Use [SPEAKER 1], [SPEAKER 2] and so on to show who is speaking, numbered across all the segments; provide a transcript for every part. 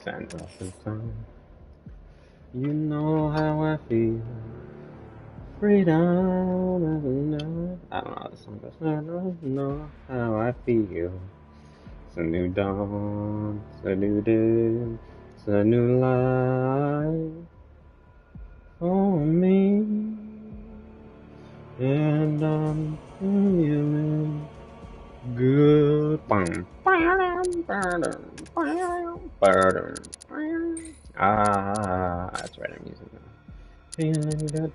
[SPEAKER 1] and up and down. You know how I feel. Freedom. I don't know how the song goes. I don't know how I feel. It's a new dawn. It's a new day. It's a new life for me. And I'm feeling good. Ah, that's right, I'm using that. Feeling good.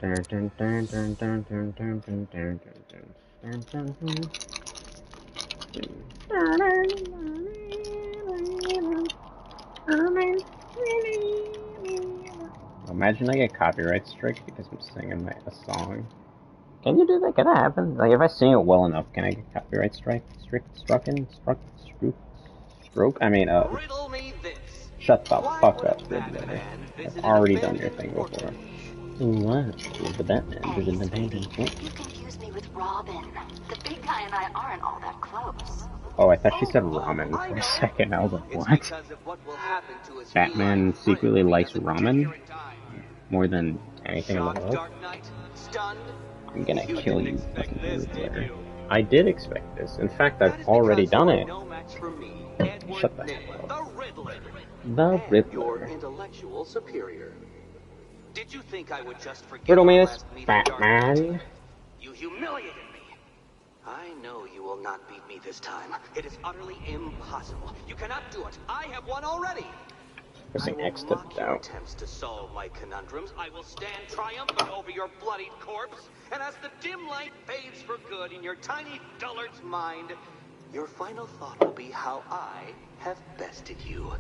[SPEAKER 1] Imagine I get copyright strike because I'm singing a song. Can you do that? Can that happen? Like, if I sing it well enough, can I get copyright strike? Stroke? I mean, shut the fuck up, Riddler. I've already done your thing before. What? The Batman did the painting.
[SPEAKER 2] You confused me with Robin. The big guy and I aren't all that close.
[SPEAKER 1] Oh, I thought she said ramen for a second. I was like, what? Batman secretly likes ramen more than anything in the world? I'm gonna kill you, fucking Riddler. I did expect this. In fact, I've already done it. Shut the hell up. The Riddler.
[SPEAKER 3] Your intellectual superior. Did you think I would just forget?
[SPEAKER 1] Riddle me this, Batman.
[SPEAKER 3] You humiliated me. I know you will not beat me this time. It is utterly impossible. You cannot do it. I have won already.
[SPEAKER 1] Pressing X to doubt.
[SPEAKER 3] Attempts to solve my conundrums. I will stand triumphant over your bloodied corpse, and as the dim light fades for good in your tiny dullard's mind, your final thought will be how I have bested you.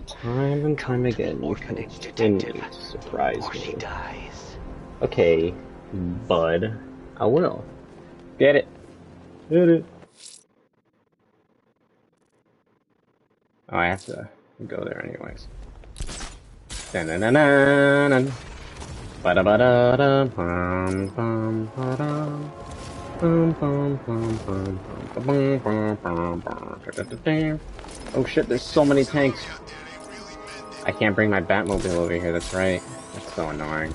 [SPEAKER 1] Time and time again, you continue to surprise me.
[SPEAKER 3] She dies.
[SPEAKER 1] Okay, bud. I will. Get it. Get it. Oh, I have to go there anyways. Da-na-na-na-na. Ba-da-ba-da-da. Bum-bum-ba-da. Bum-bum-bum-bum-bum-bum-bum-bum. Oh shit, there's so many tanks. I can't bring my Batmobile over here, that's right. That's so annoying.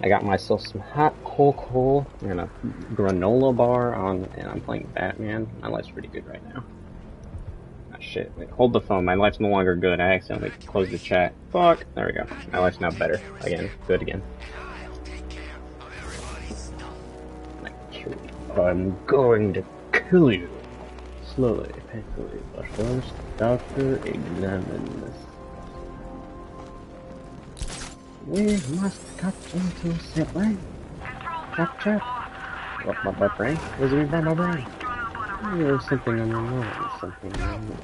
[SPEAKER 1] I got myself some hot cocoa and a granola bar on, and I'm playing Batman. My life's pretty good right now. Ah, shit. Wait, hold the phone. My life's no longer good. I accidentally closed the chat. Fuck. There we go. My life's now better. Again. Good again. I'm going to kill you. Slowly, painfully, but first, doctor, examine this. We must cut into sibling. Chop chop. What, my brain? What does it mean by my brain? There's something on your mind. Something on your mind.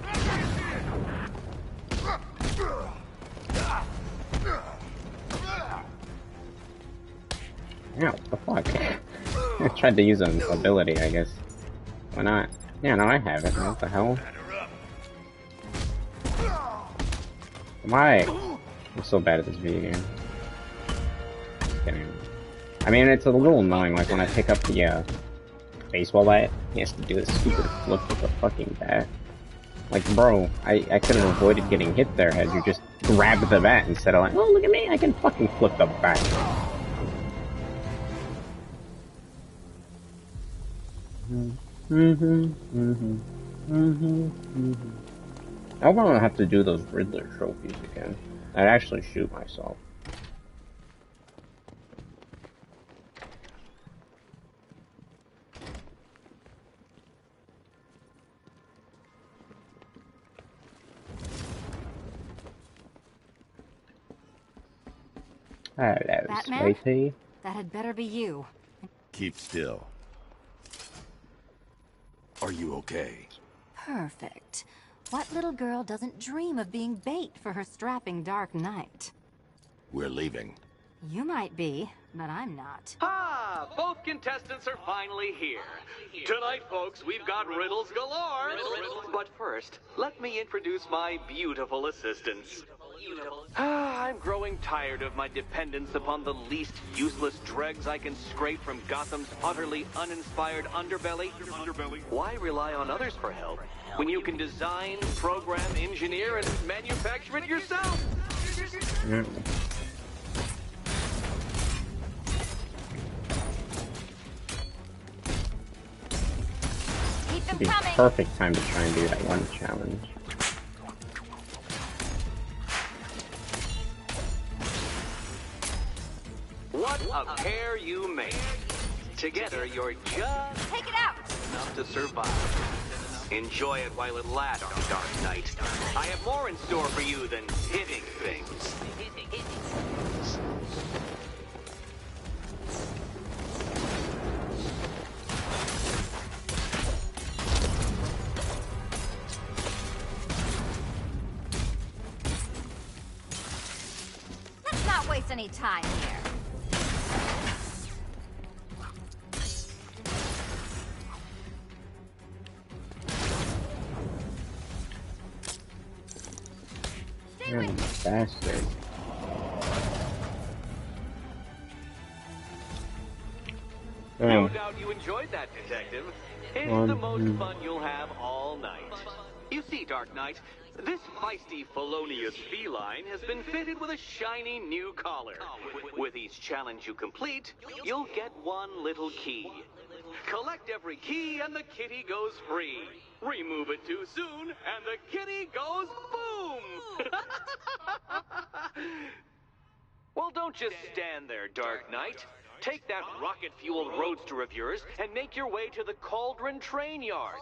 [SPEAKER 1] Ow, the fuck? I tried to use an ability, I guess. Why not? Yeah, no, I have it. What the hell? Why? I'm so bad at this video game. Just kidding. I mean, it's a little annoying, like when I pick up the baseball bat, he has to do this stupid flip with the fucking bat. Like, bro, I could have avoided getting hit there had you just grabbed the bat instead of like, oh, look at me, I can fucking flip the bat. I hope I don't have to do those Riddler trophies again. I'd actually shoot myself. Hello,
[SPEAKER 2] Batman?
[SPEAKER 1] Spacey.
[SPEAKER 2] That had better be you.
[SPEAKER 4] Keep still. Are you okay?
[SPEAKER 2] Perfect. What little girl doesn't dream of being bait for her strapping Dark Knight?
[SPEAKER 4] We're leaving.
[SPEAKER 2] You might be, but I'm not.
[SPEAKER 3] Ah, both contestants are finally here. Tonight, folks, we've got riddles galore. But first, let me introduce my beautiful assistants. I'm growing tired of my dependence upon the least useless dregs I can scrape from Gotham's utterly uninspired underbelly. Why rely on others for help when you can design, program, engineer, and manufacture it yourself?
[SPEAKER 1] It'd be perfect time to try and do that one challenge.
[SPEAKER 3] What a pair you make. Together, you're just
[SPEAKER 2] Take it out!
[SPEAKER 3] enough to survive. Enjoy it while it lasts, Dark Knight. I have more in store for you than hitting things.
[SPEAKER 2] Let's not waste any time here.
[SPEAKER 1] You bastard.
[SPEAKER 3] No doubt you enjoyed that, Detective. It's the most fun you'll have all night. You see, Dark Knight, this feisty, felonious feline has been fitted with a shiny new collar. With each challenge you complete, you'll get one little key. Collect every key and the kitty goes free. Remove it too soon and the kitty goes boom! Well, don't just stand there, Dark Knight. Take that rocket-fueled roadster of yours and make your way to the Cauldron Train Yard.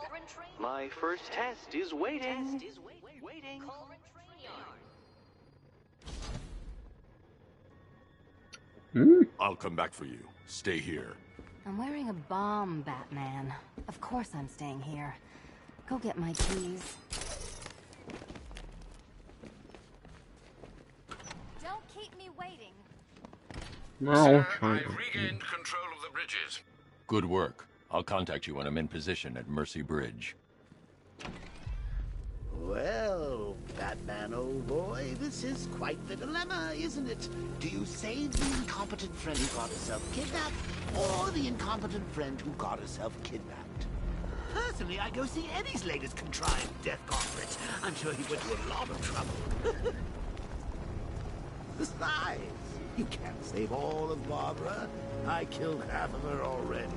[SPEAKER 3] My first test is waiting.
[SPEAKER 4] I'll come back for you. Stay here.
[SPEAKER 2] I'm wearing a bomb, Batman. Of course I'm staying here. Go get my keys. Don't keep me waiting.
[SPEAKER 1] No,
[SPEAKER 5] Sir, I've regained control of the bridges.
[SPEAKER 4] Good work. I'll contact you when I'm in position at Mercy Bridge.
[SPEAKER 6] Well, Batman, old boy, this is quite the dilemma, isn't it? Do you save the incompetent friend who got herself kidnapped, or the incompetent friend who got herself kidnapped? Personally, I'd go see Eddie's latest contrived death conference. I'm sure he went to a lot of trouble. Besides, you can't save all of Barbara. I killed half of her already.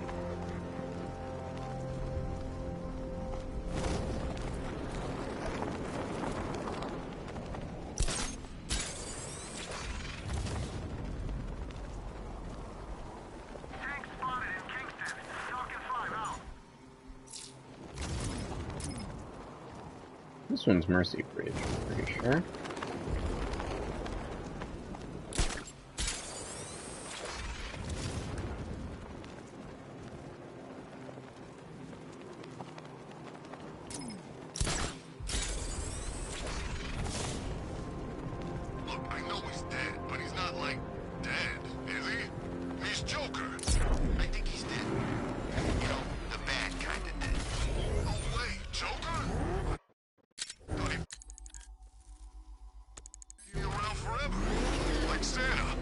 [SPEAKER 1] This one's Mercy Bridge, I'm pretty sure.
[SPEAKER 5] Look, I know he's dead, but he's not like dead, is he? He's Joker. I think he's dead. You know, the bad kind of dead. No way, Joker? Thought he'd be around forever, like Santa.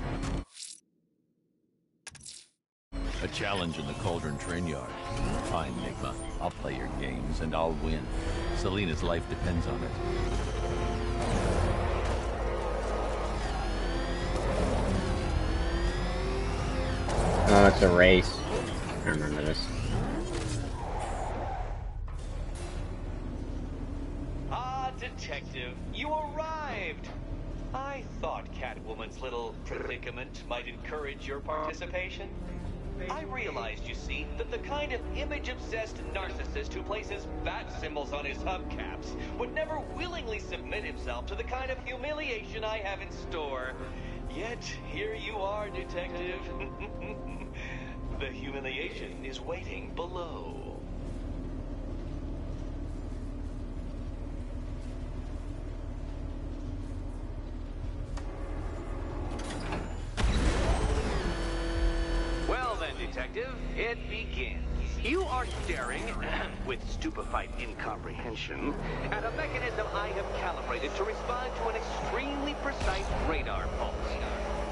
[SPEAKER 4] A challenge in the Cauldron Train Yard. Fine, Nigma. I'll play your games, and I'll win. Selina's life depends on it.
[SPEAKER 1] Oh, it's a race. I remember this.
[SPEAKER 3] Ah, Detective, you arrived! I thought Catwoman's little predicament might encourage your participation. I realized, you see, that the kind of image-obsessed narcissist who places bat symbols on his hubcaps would never willingly submit himself to the kind of humiliation I have in store. Yet, here you are, Detective. The humiliation is waiting below. Well then, Detective, it begins. You are staring, with stupefied incomprehension, at a mechanism I have calibrated to respond to an extremely precise radar pulse.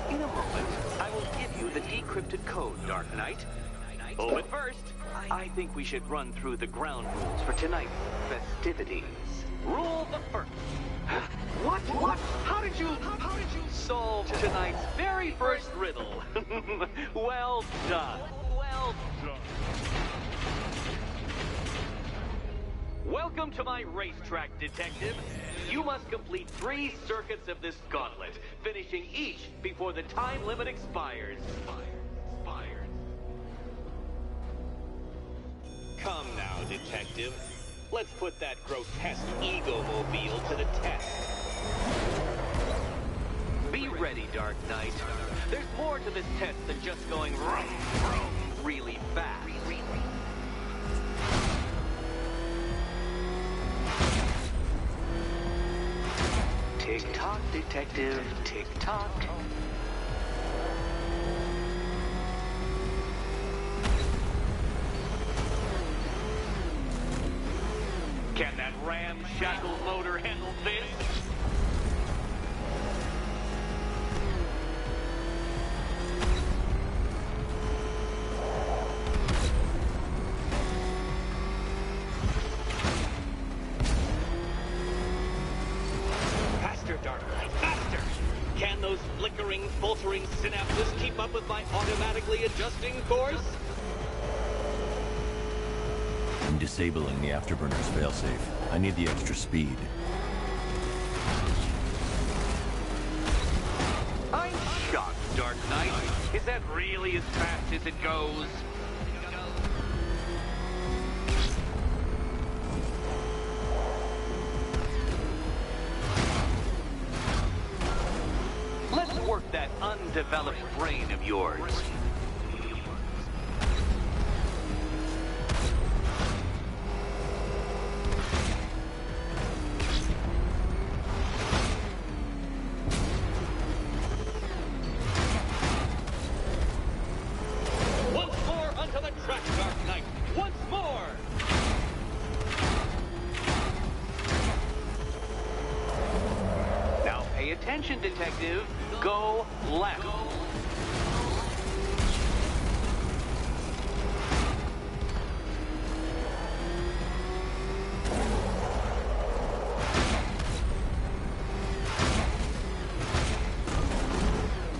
[SPEAKER 3] In a moment, I will give you the decrypted code, Dark Knight. Oh, but first, I think we should run through the ground rules for tonight's festivities. Rule the first. What? How did you solve tonight's very first riddle? Well done. Welcome to my racetrack, detective. You must complete 3 circuits of this gauntlet, finishing each before the time limit expires. Come now, detective. Let's put that grotesque ego-mobile to the test. Be ready, Dark Knight. There's more to this test than just going vroom, vroom, really fast. Tick-tock, detective, tick-tock. Can that ramshackle motor handle this? Faster, Dark Knight, faster! Can those flickering, faltering synapses keep up with my automatically adjusting course?
[SPEAKER 4] I'm disabling the afterburner's failsafe. I need the extra speed.
[SPEAKER 3] I'm shocked, Dark Knight. Is that really as fast as it goes? Let's work that undeveloped brain of yours. Attention, detective. Go left.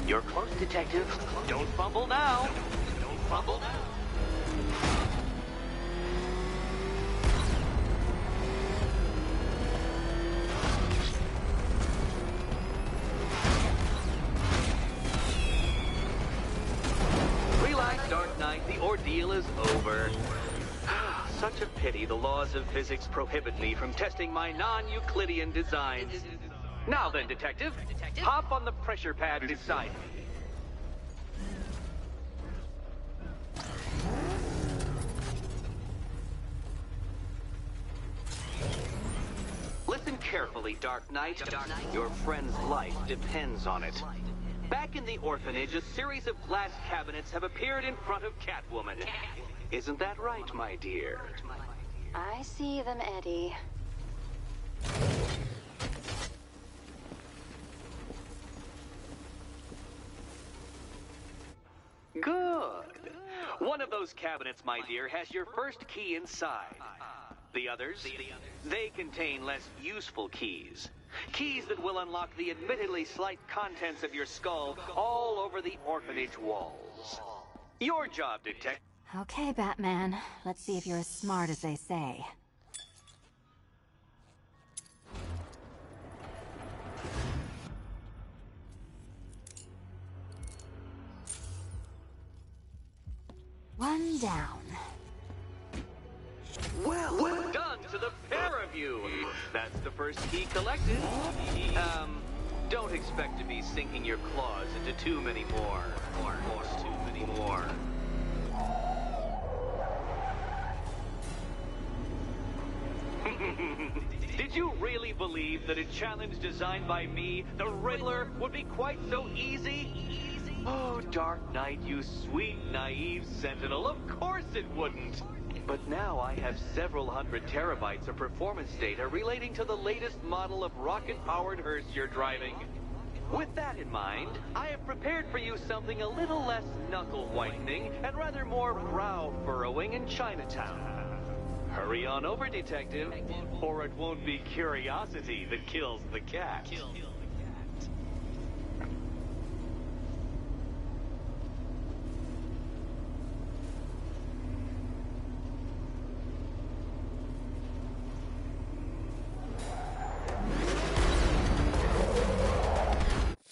[SPEAKER 3] You're close, detective. Don't fumble now. Don't fumble now. The ordeal is over. Such a pity the laws of physics prohibit me from testing my non-Euclidean designs. Now then, detective, hop on the pressure pad beside me. Listen carefully, Dark Knight. Your friend's life depends on it. Back in the orphanage, a series of glass cabinets have appeared in front of Catwoman. Isn't that right, my dear?
[SPEAKER 2] I see them, Eddie.
[SPEAKER 3] Good. One of those cabinets, my dear, has your first key inside. The others, they contain less useful keys. Keys that will unlock the admittedly slight contents of your skull all over the orphanage walls. Your job, detective.
[SPEAKER 2] Okay, Batman. Let's see if you're as smart as they say. One down.
[SPEAKER 3] Well done to the pair of you. That's the first key collected. Don't expect to be sinking your claws into too many more. Too many more. Did you really believe that a challenge designed by me, the Riddler, would be quite so easy? Oh, Dark Knight, you sweet, naive sentinel, of course it wouldn't. But now I have several hundred terabytes of performance data relating to the latest model of rocket-powered hearse you're driving. With that in mind, I have prepared for you something a little less knuckle-whitening and rather more brow-furrowing in Chinatown. Hurry on over, Detective, or it won't be curiosity that kills the cat.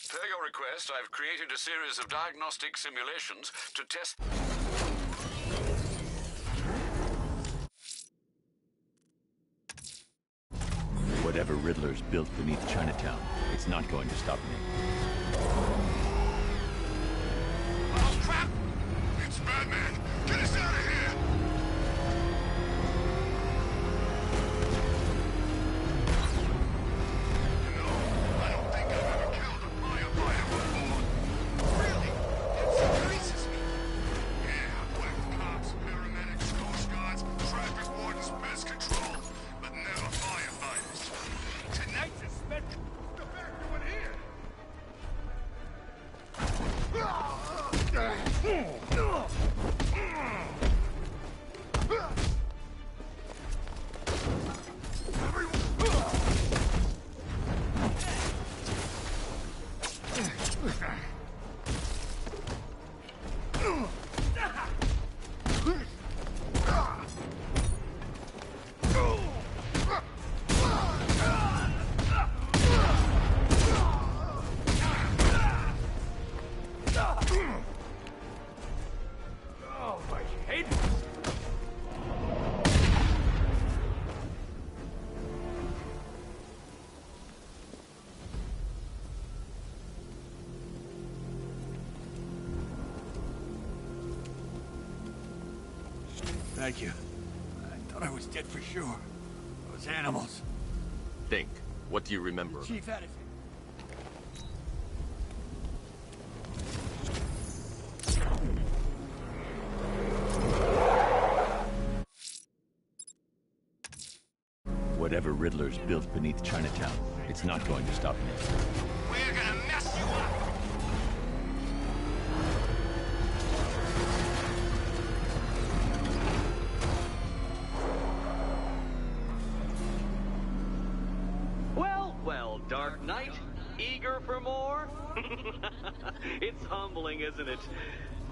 [SPEAKER 5] Per your request, I've created a series of diagnostic simulations to test...
[SPEAKER 4] Whatever Riddler's built beneath Chinatown, it's not going to stop me.
[SPEAKER 5] Oh, crap! It's Batman! Get us out of here! You know, I don't think I've ever killed a firefighter before. Really? It surprises me. Yeah, I've whacked cops, paramedics, coast guards, traffic wardens, pest control, but never firefighters. Tonight's a special. Get back to it here!
[SPEAKER 7] Thank you. I thought I was dead for sure. Those animals.
[SPEAKER 8] Think. What do you remember?
[SPEAKER 7] Chief Addison.
[SPEAKER 4] Whatever Riddler's built beneath Chinatown, it's not going to stop me.
[SPEAKER 5] We're gonna mess you up!
[SPEAKER 3] Well, Dark Knight, eager for more? It's humbling, isn't it?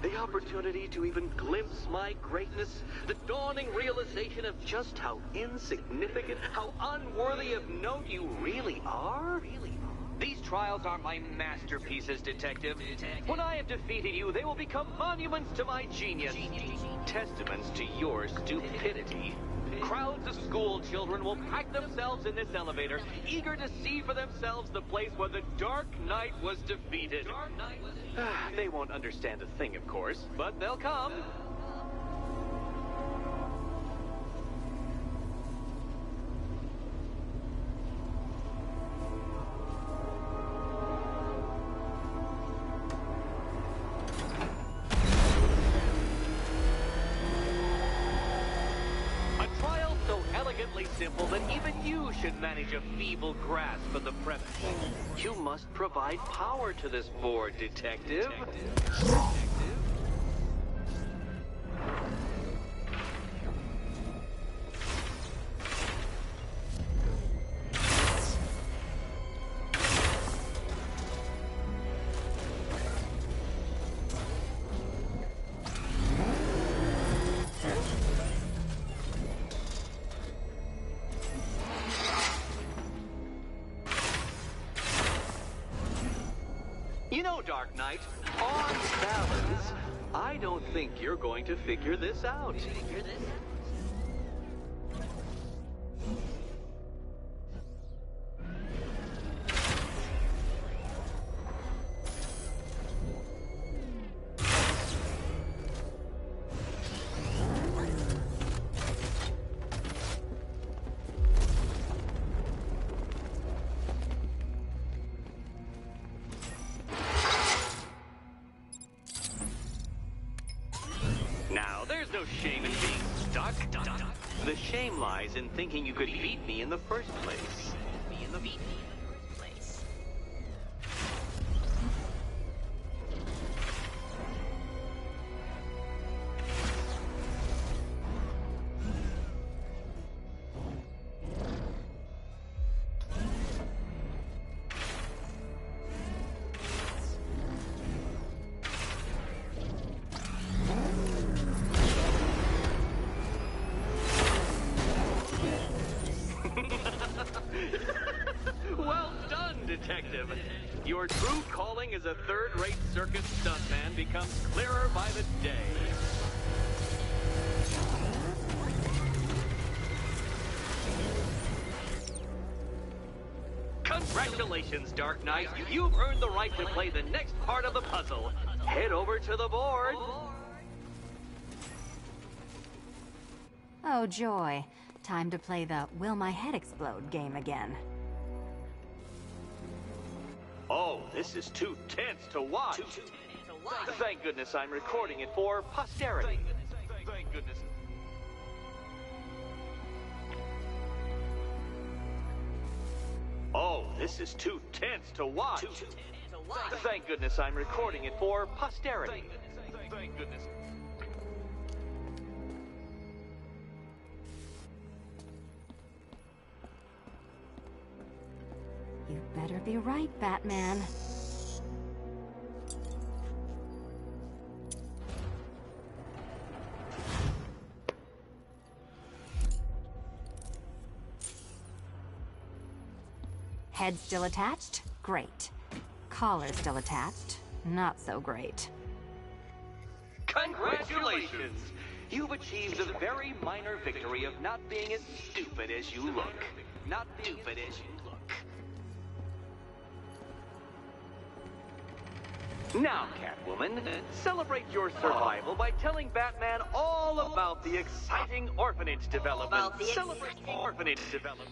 [SPEAKER 3] The opportunity to even glimpse my greatness, the dawning realization of just how insignificant, how unworthy of note you really are? These trials are my masterpieces, Detective. When I have defeated you, they will become monuments to my genius, testaments to your stupidity. Crowds of school children will pack themselves in this elevator, eager to see for themselves the place where the Dark Knight was defeated. They won't understand a thing, of course, but they'll come. Simple that even you should manage a feeble grasp of the premise. You must provide power to this board, Detective. You know, Dark Knight, on balance, I don't think you're going to figure this out. Now, there's no shame in being stuck. shame lies in thinking you could beat me in the first place. Well done, Detective. Your true calling as a third-rate circus stuntman becomes clearer by the day. Congratulations, Dark Knight. You've earned the right to play the next part of the puzzle. Head over to the board.
[SPEAKER 2] Oh, joy. Time to play the Will My Head Explode game again.
[SPEAKER 3] Oh, this is too tense to watch. Thank goodness I'm recording it for posterity. Thank goodness. Oh, this is too tense to watch. Thank goodness I'm recording it for posterity. Thank goodness.
[SPEAKER 2] You better be right, Batman. Head still attached? Great. Collar still attached? Not so great.
[SPEAKER 3] Congratulations! You've achieved the very minor victory of not being as stupid as you look. Not stupid as you look. Now, Catwoman, celebrate your survival by telling Batman all about the exciting orphanage development. Celebrate orphanage development.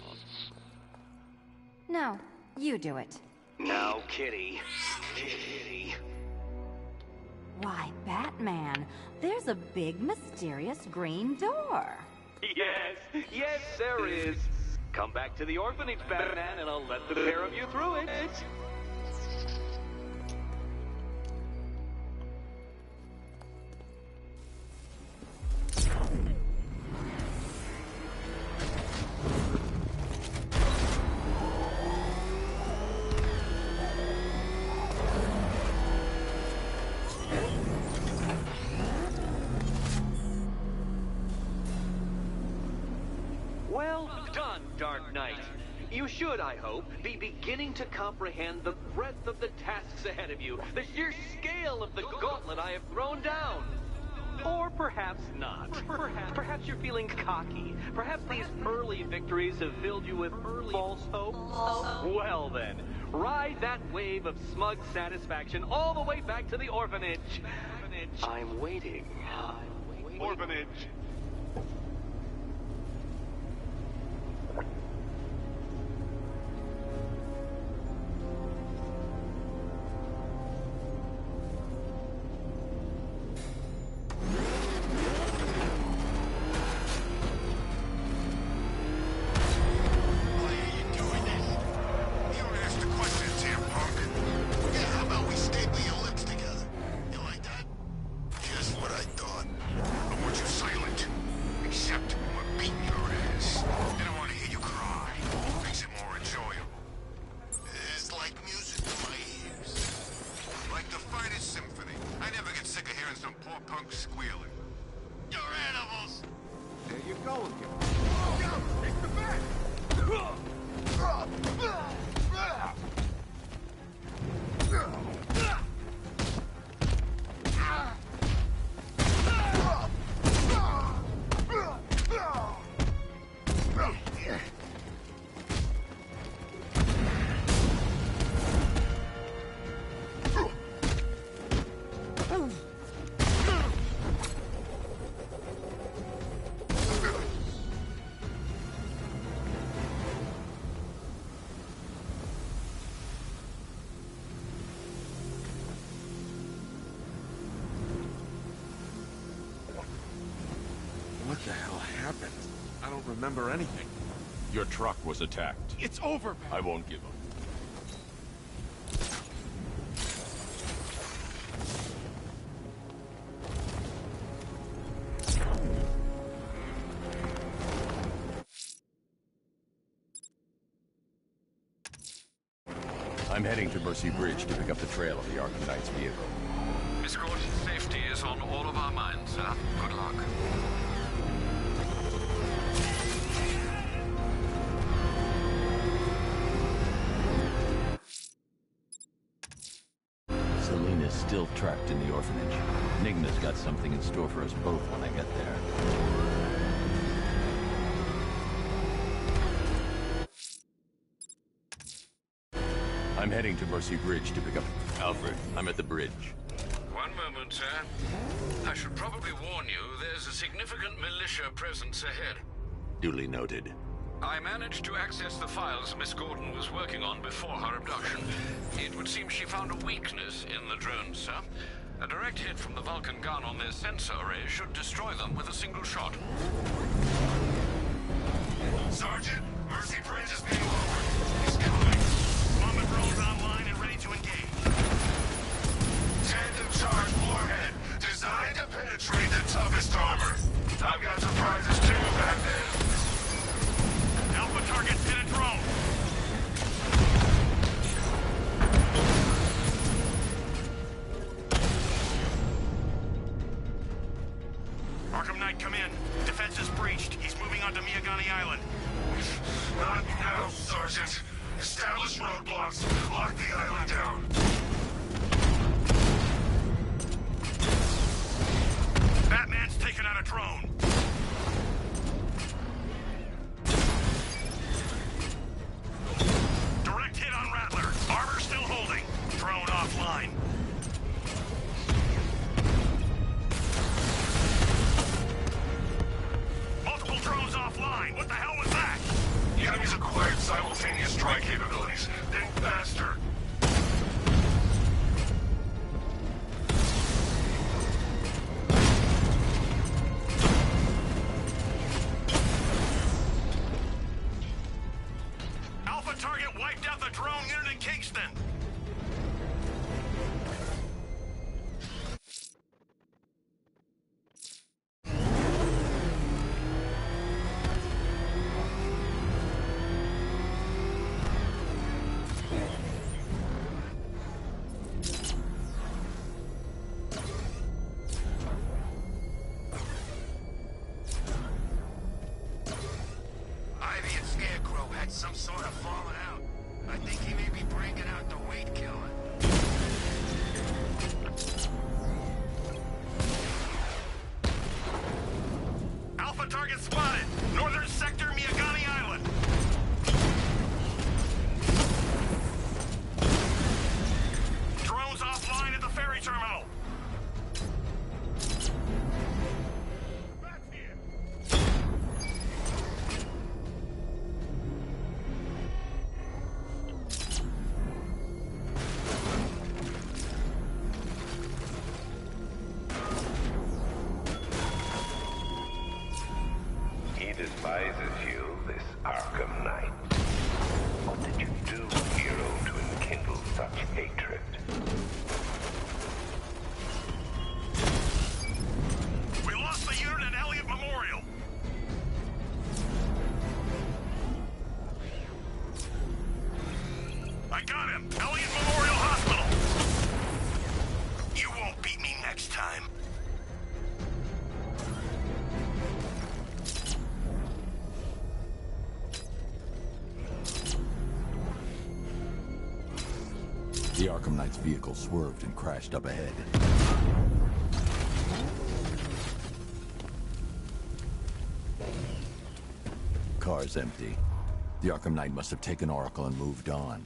[SPEAKER 2] No, you do it.
[SPEAKER 3] Now, Kitty. Kitty.
[SPEAKER 2] Why, Batman, there's a big mysterious green door.
[SPEAKER 3] Yes, there is. Come back to the orphanage, Batman, and I'll let the pair of you through it. Well done, Dark Knight. You should, I hope, be beginning to comprehend the breadth of the tasks ahead of you, the sheer scale of the gauntlet I have thrown down. Or perhaps not. Perhaps you're feeling cocky. Perhaps these early victories have filled you with false hope. Well then, ride that wave of smug satisfaction all the way back to the orphanage. I'm waiting. Orphanage.
[SPEAKER 5] Silent. remember anything.
[SPEAKER 4] Your truck was attacked.
[SPEAKER 7] It's over, man.
[SPEAKER 4] I won't give up. I'm heading to Mercy Bridge to pick up the trail of the Arkham Knight's vehicle.
[SPEAKER 9] Miss Gordon's safety is on all of our minds, sir. Good luck.
[SPEAKER 4] Selina's still trapped in the orphanage. Nigma's got something in store for us both when I get there. I'm heading to Mercy Bridge to pick up... Alfred, I'm at the bridge.
[SPEAKER 9] One moment, sir. I should probably warn you, there's a significant militia presence ahead.
[SPEAKER 4] Duly noted.
[SPEAKER 9] I managed to access the files Miss Gordon was working on before her abduction. It would seem she found a weakness in the drones, sir. A direct hit from the Vulcan gun on their sensor array should destroy them with a single shot.
[SPEAKER 5] Sergeant, Mercy Bridge is being lowered. He's coming.
[SPEAKER 7] Bomber drones online and ready to engage.
[SPEAKER 5] Tandem charge warhead, designed to penetrate the toughest armor. I've got surprises too back then.
[SPEAKER 7] Alpha target hit a drone. Arkham Knight, come in. Defense is breached. He's moving onto Miyagani Island.
[SPEAKER 5] Not now, Sergeant. Establish roadblocks. Lock the island down.
[SPEAKER 7] Batman's taken out a drone. Direct hit on Rattler. Armor still holding. Drone offline. Multiple drones offline. What the hell was that?
[SPEAKER 5] The enemy's acquired simultaneous strike capabilities. Think faster.
[SPEAKER 7] Alpha target wiped out the drone unit in Kingston.
[SPEAKER 5] Ivy and Scarecrow had some sort of falling out. I think he may be breaking out the weight killer.
[SPEAKER 7] Alpha target spotted. Northern sector, Miyagani Island. Drones offline at the ferry terminal. Back here.
[SPEAKER 5] He despises you, this Arkham Knight. What did you do, hero, to enkindle such hatred?
[SPEAKER 7] We lost the unit at Elliott Memorial. I got him. Elliott Memorial Hospital. You won't beat me next time.
[SPEAKER 4] The Arkham Knight's vehicle swerved and crashed up ahead. Car's empty. The Arkham Knight must have taken Oracle and moved on.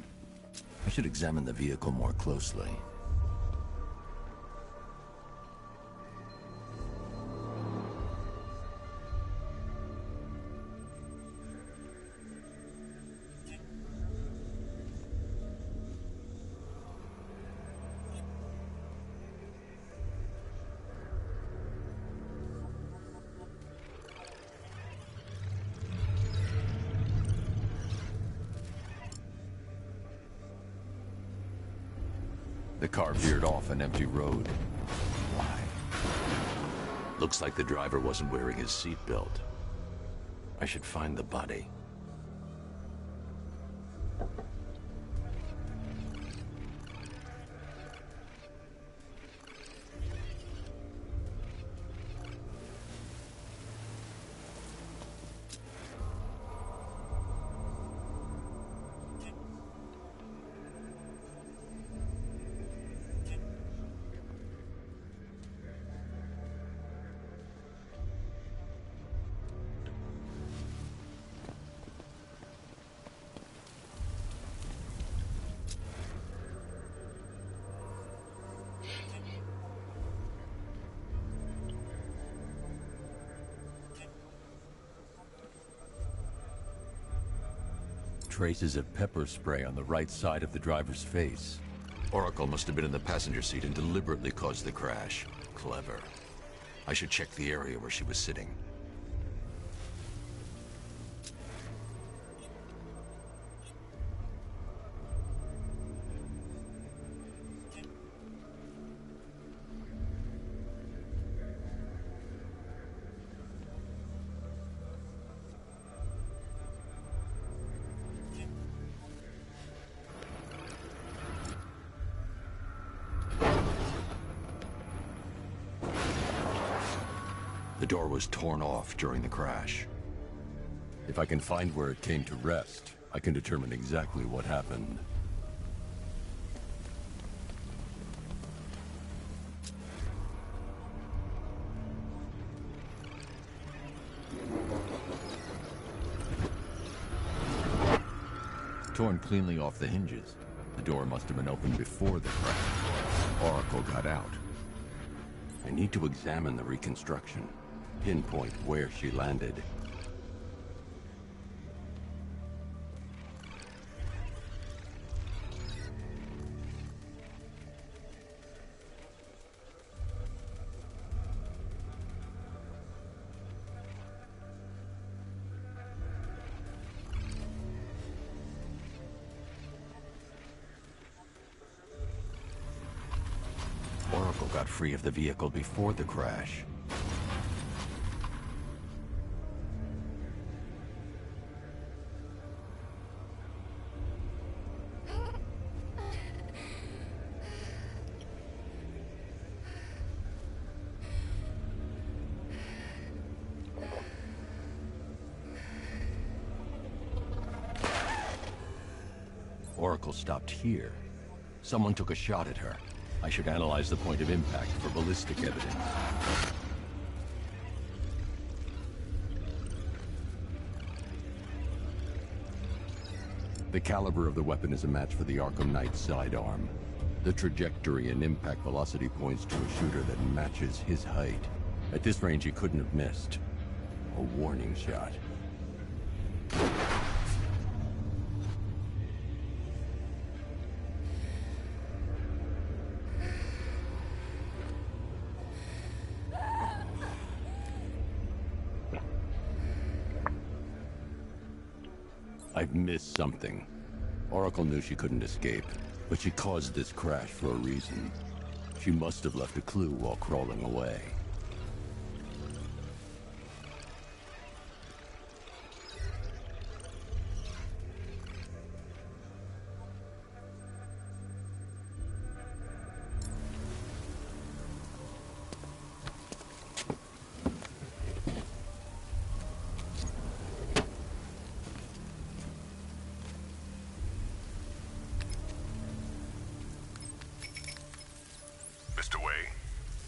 [SPEAKER 4] I should examine the vehicle more closely. The car veered off an empty road. Why? Looks like the driver wasn't wearing his seatbelt. I should find the body. Traces of pepper spray on the right side of the driver's face. Oracle must have been in the passenger seat and deliberately caused the crash. Clever. I should check the area where she was sitting. The door was torn off during the crash. If I can find where it came to rest, I can determine exactly what happened. Torn cleanly off the hinges. The door must have been opened before the crash. Oracle got out. I need to examine the reconstruction. Pinpoint where she landed. Oracle got free of the vehicle before the crash. Oracle stopped here. Someone took a shot at her. I should analyze the point of impact for ballistic evidence. The caliber of the weapon is a match for the Arkham Knight sidearm. The trajectory and impact velocity points to a shooter that matches his height. At this range, he couldn't have missed. A warning shot. I've missed something. Oracle knew she couldn't escape, but she caused this crash for a reason. She must have left a clue while crawling away.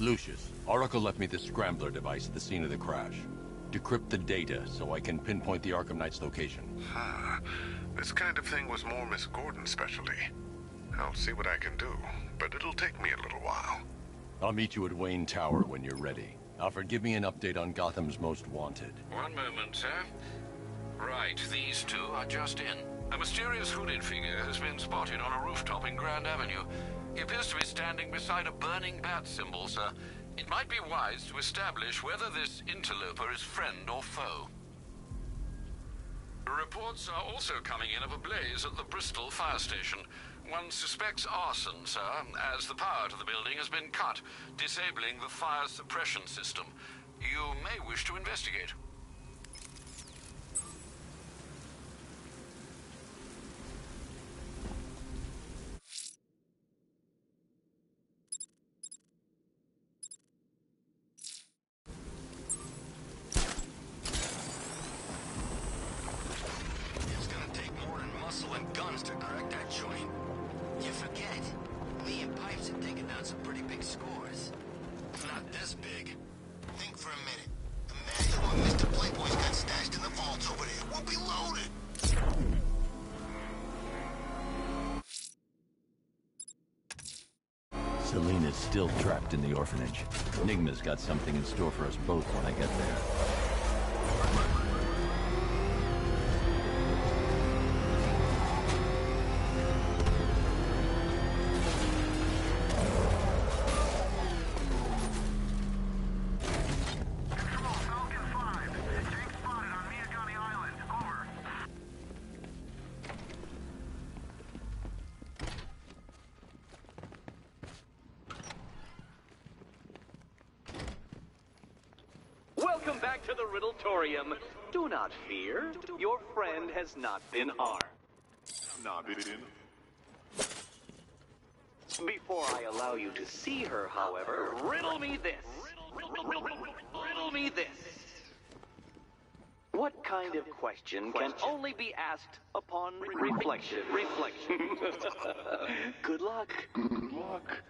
[SPEAKER 4] Lucius, Oracle left me the Scrambler device at the scene of the crash. Decrypt the data so I can pinpoint the Arkham Knight's location.
[SPEAKER 5] This kind of thing was more Miss Gordon's specialty. I'll see what I can do, but it'll take me a little while.
[SPEAKER 4] I'll meet you at Wayne Tower when you're ready. Alfred, give me an update on Gotham's Most Wanted.
[SPEAKER 9] One moment, sir. Right, these two are just in. A mysterious hooded figure has been spotted on a rooftop in Grand Avenue. He appears to be standing beside a burning bat symbol, sir. It might be wise to establish whether this interloper is friend or foe. Reports are also coming in of a blaze at the Bristol fire station. One suspects arson, sir, as the power to the building has been cut, disabling the fire suppression system. You may wish to investigate.
[SPEAKER 5] It's gonna take more than muscle and guns to crack that joint. You forget. Me and Pipes have taken down some pretty big scores. Not this big. Think for a minute. Imagine what Mr. Playboy's got stashed in the vaults over there. We'll be loaded.
[SPEAKER 4] Selena's still trapped in the orphanage. Nigma's got something in store for us both when I get there.
[SPEAKER 7] Falcon 5. Tank spotted on Miyagani Island. Over.
[SPEAKER 3] Welcome back to the Riddletorium. Do not fear. Your friend has not been harmed. Before I allow you to see her, however, riddle me this. Riddle me this. What kind of question can only be asked upon reflection? Good luck. Good luck.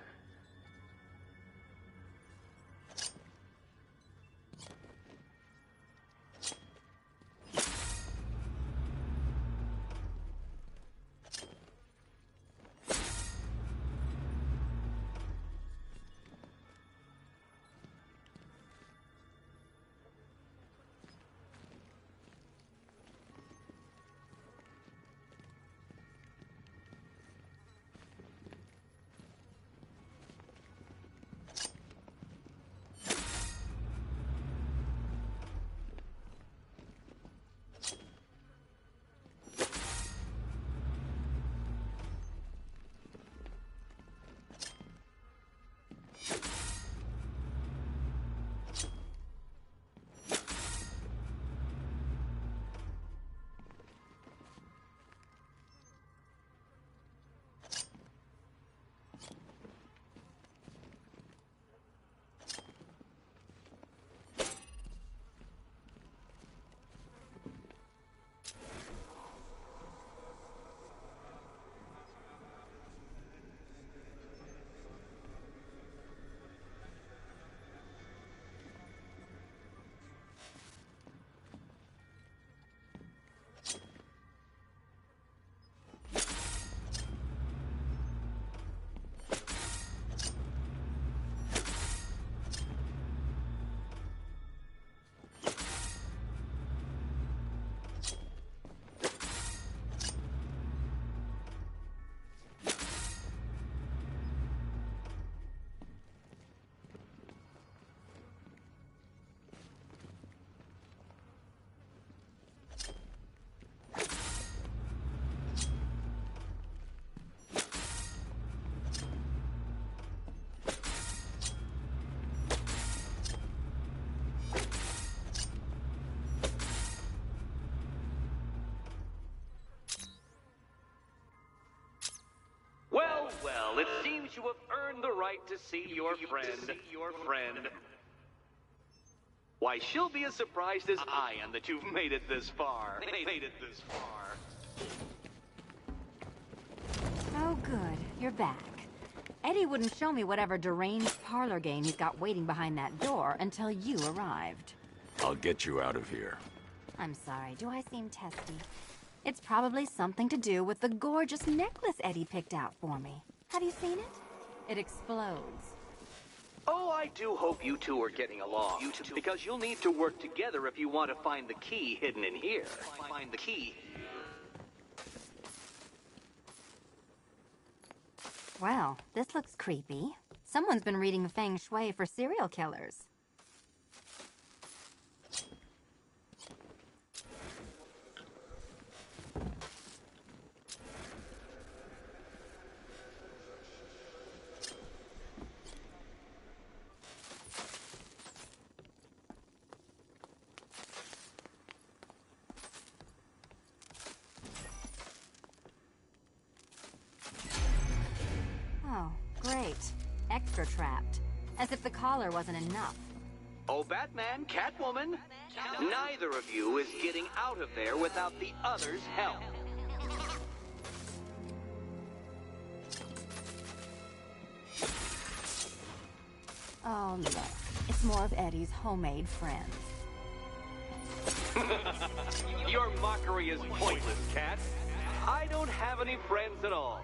[SPEAKER 3] Well, it seems you have earned the right to see your friend. Why, she'll be as surprised as I am that you've made it this far.
[SPEAKER 2] Oh, good. You're back. Eddie wouldn't show me whatever deranged parlor game he's got waiting behind that door until you arrived.
[SPEAKER 4] I'll get you out of here.
[SPEAKER 2] I'm sorry, do I seem testy? It's probably something to do with the gorgeous necklace Eddie picked out for me. Have you seen it? It explodes.
[SPEAKER 3] Oh, I do hope you two are getting along. Because you'll need to work together if you want to find the key hidden in here. Find the key.
[SPEAKER 2] Well, this looks creepy. Someone's been reading Feng Shui for serial killers. extra trapped. As if the collar wasn't enough.
[SPEAKER 3] Oh, Batman, Catwoman, neither of you is getting out of there without the other's help.
[SPEAKER 2] Oh, look. It's more of Eddie's homemade friends.
[SPEAKER 3] Your mockery is pointless, Cat. I don't have any friends at all.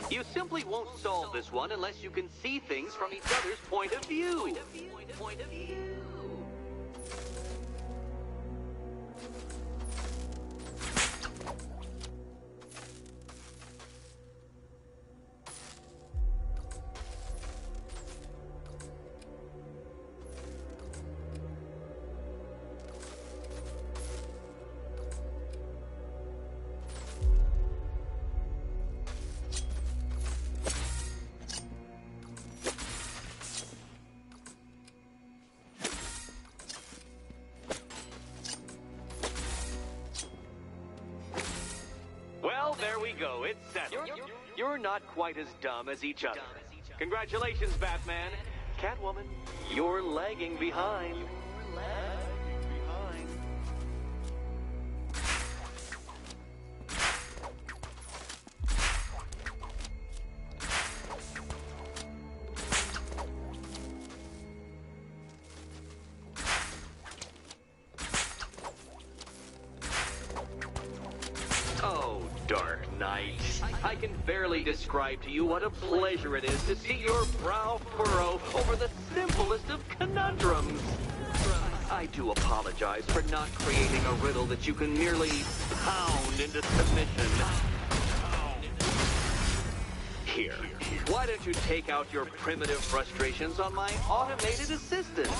[SPEAKER 3] You simply won't solve this one unless you can see things from each other's point of view. Well, there we go. It's settled. You're not quite as dumb as each other. Congratulations, Batman. Catwoman, you're lagging behind. Oh, Dark Knight. I can barely describe to you what a pleasure it is to see your brow furrow over the simplest of conundrums. I do apologize for not creating a riddle that you can merely pound into submission. Here, why don't you take out your primitive frustrations on my automated assistant?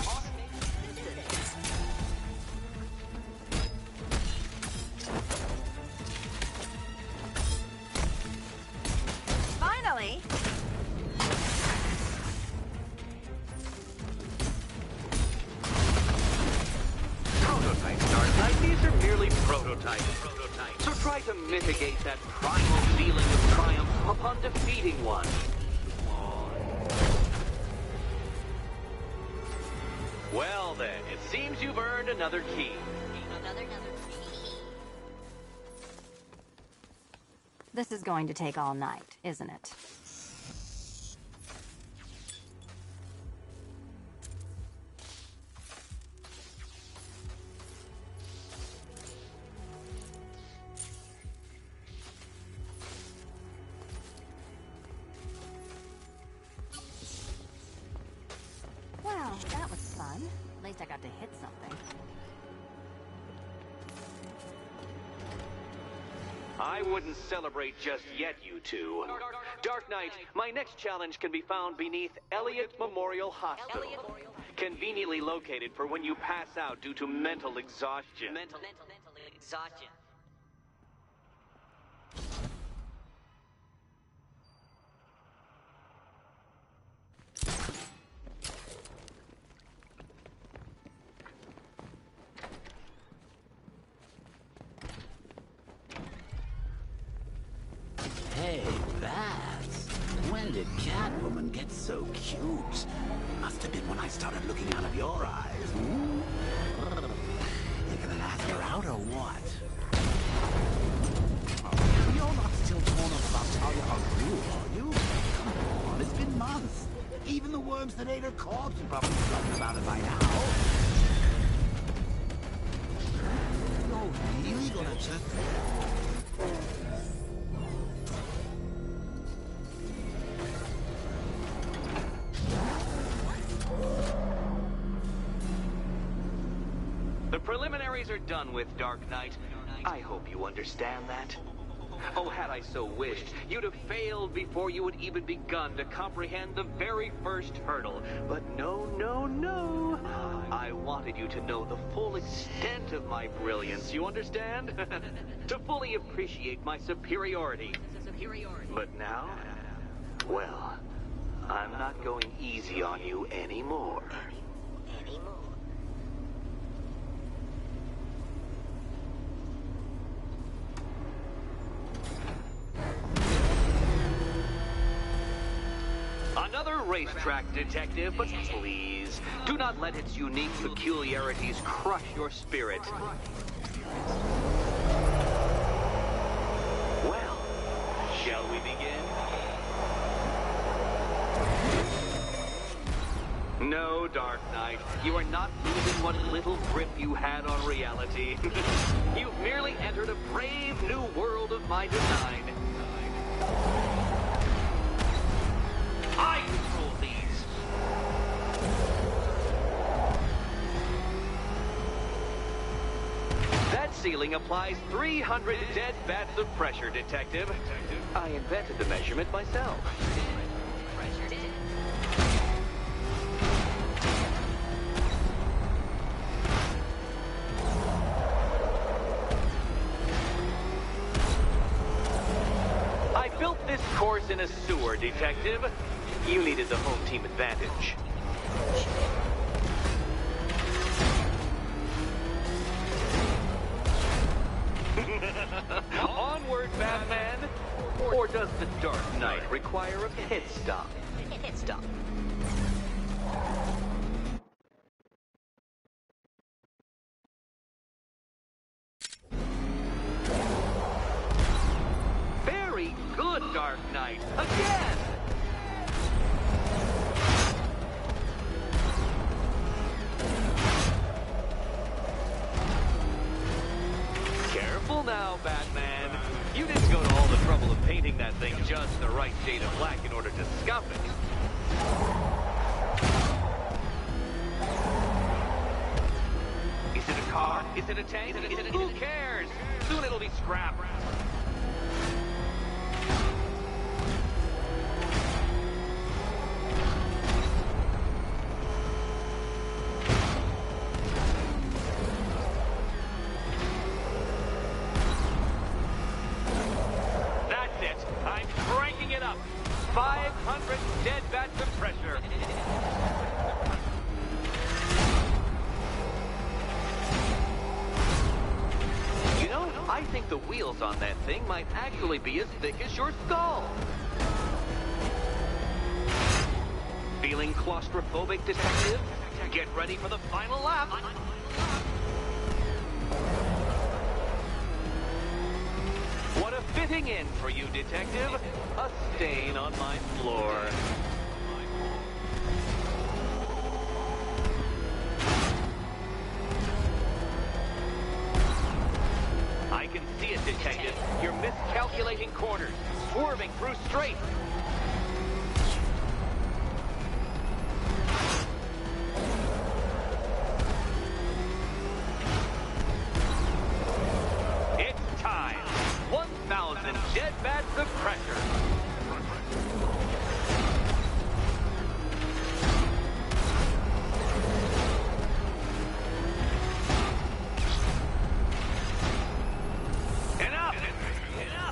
[SPEAKER 2] Finally!
[SPEAKER 3] Prototypes, Dark Knight. These are merely prototypes. So try to mitigate that primal feeling of triumph upon defeating one. Well then, it seems you've earned another key.
[SPEAKER 2] This is going to take all night, isn't it? Well, that was fun. At least I got to hit something.
[SPEAKER 3] I wouldn't celebrate just yet, you two. Dark Knight, my next challenge can be found beneath Elliott Memorial Hospital. Conveniently located for when you pass out due to mental exhaustion.
[SPEAKER 10] Mental exhaustion.
[SPEAKER 6] Hey, Bats. When did Catwoman get so cute? Must have been when I started looking out of your eyes. Hmm? You're gonna ask her out or what? Oh, you're not still torn up about Talia al Ghul, are you? Come on, it's been months. Even the worms that ate her corpse have probably forgotten about it by now. You're really gonna just...
[SPEAKER 3] The preliminaries are done with, Dark Knight. I hope you understand that. Oh, had I so wished, you'd have failed before you had even begun to comprehend the very first hurdle. But no, no, no. I wanted you to know the full extent of my brilliance, you understand? To fully appreciate my superiority. But now, well, I'm not going easy on you anymore. Another racetrack detective, but please, do not let its unique peculiarities crush your spirit. Well, shall we begin? No, Dark Knight, you are not losing what little grip you had on reality. You've merely entered a brave new world of my design. I control these. That ceiling applies 300 dead bats of pressure, Detective. I invented the measurement myself. I built this course in a sewer, Detective. You needed the home team advantage. Onward, Batman! Or does the Dark Knight require a pit stop?
[SPEAKER 10] Pit stop.
[SPEAKER 3] Very good, Dark Knight. Again! Careful now, Batman. You didn't go to all the trouble of painting that thing just the right shade of black in order to scuff it. Is it a car? Is it a tank? Who cares? Soon it'll be scrapped. That's it. I'm cranking it up. 500 dead bats of pressure. You know, I think the wheels on that thing might actually be as thick as your skull. Feeling claustrophobic, Detective? Get ready for the final lap. What a fitting end for you, Detective. A stain on my floor. I can see it, Detective. You're miscalculating corners, swerving through straights. It's time. 1,000 dead bats of pressure. Enough!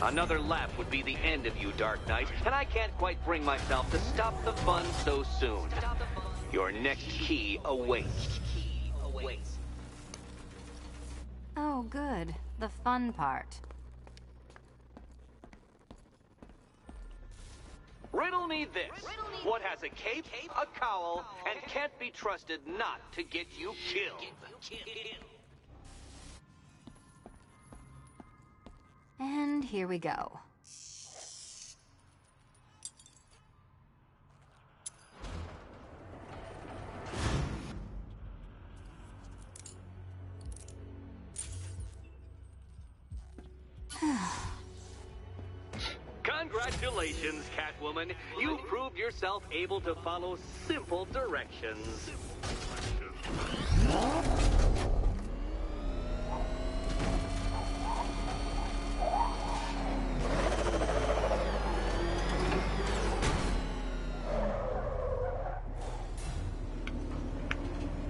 [SPEAKER 3] Another lap would be the end of you, Dark Knight, and I can't quite bring myself to stop the fun so soon. Your next key awaits.
[SPEAKER 2] Oh, good. The fun part.
[SPEAKER 3] Riddle me this. What has a cape, a cowl, and can't be trusted not to get you killed?
[SPEAKER 2] And here we go.
[SPEAKER 3] Congratulations, Catwoman. You proved yourself able to follow simple directions.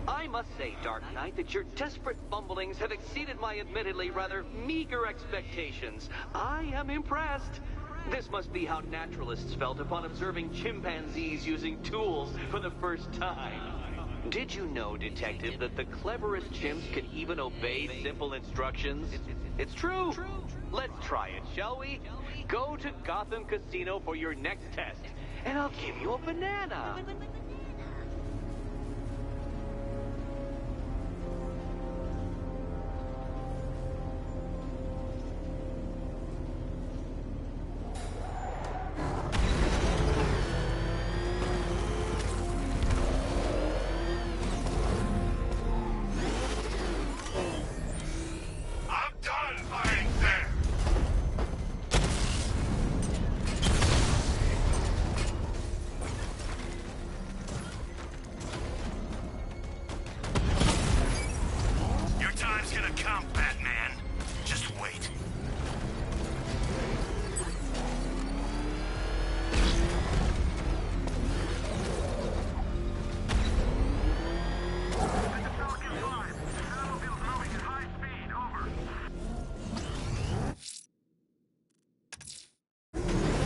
[SPEAKER 3] I must say, Dark Knight, that your desperate fumblings have exceeded my admittedly rather meager expectations. I am impressed. This must be how naturalists felt upon observing chimpanzees using tools for the first time. Did you know, Detective, that the cleverest chimps can even obey simple instructions? It's true. Let's try it, shall we? Go to Gotham Casino for your next test. and I'll give you a banana.
[SPEAKER 5] I'm done fighting there.
[SPEAKER 7] Your time's gonna come, Batman. Just wait.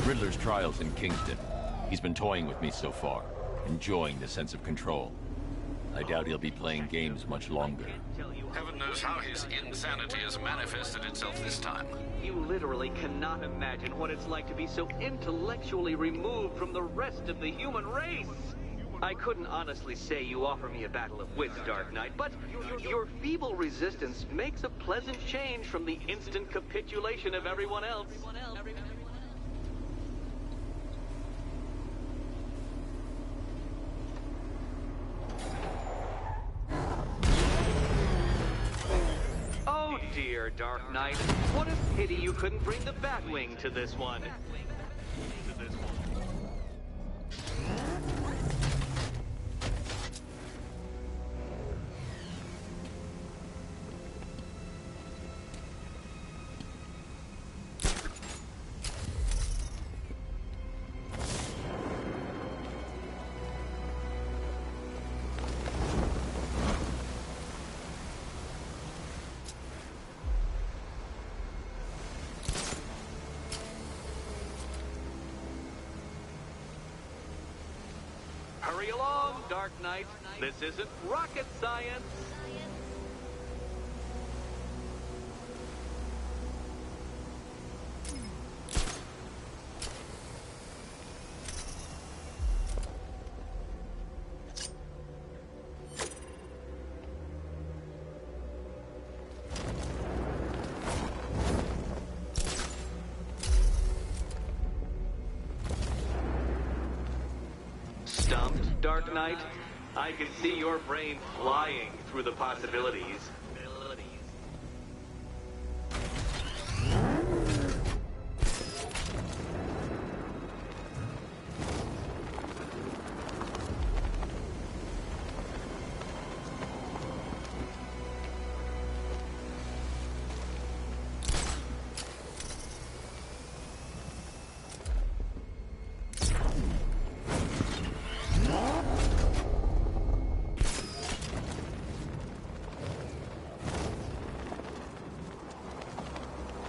[SPEAKER 4] Riddler's trial's in Kingston. He's been toying with me so far, enjoying the sense of control. I doubt he'll be playing games much longer.
[SPEAKER 9] Heaven knows how his insanity has manifested itself this time.
[SPEAKER 3] You literally cannot imagine what it's like to be so intellectually removed from the rest of the human race. I couldn't honestly say you offer me a battle of wits, Dark Knight, but your feeble resistance makes a pleasant change from the instant capitulation of everyone else. Oh dear, Dark Knight. What a pity you couldn't bring the Batwing to this one. Hurry along, Dark Knight. This isn't rocket science. Stumped, Dark Knight? I can see your brain flying through the possibilities.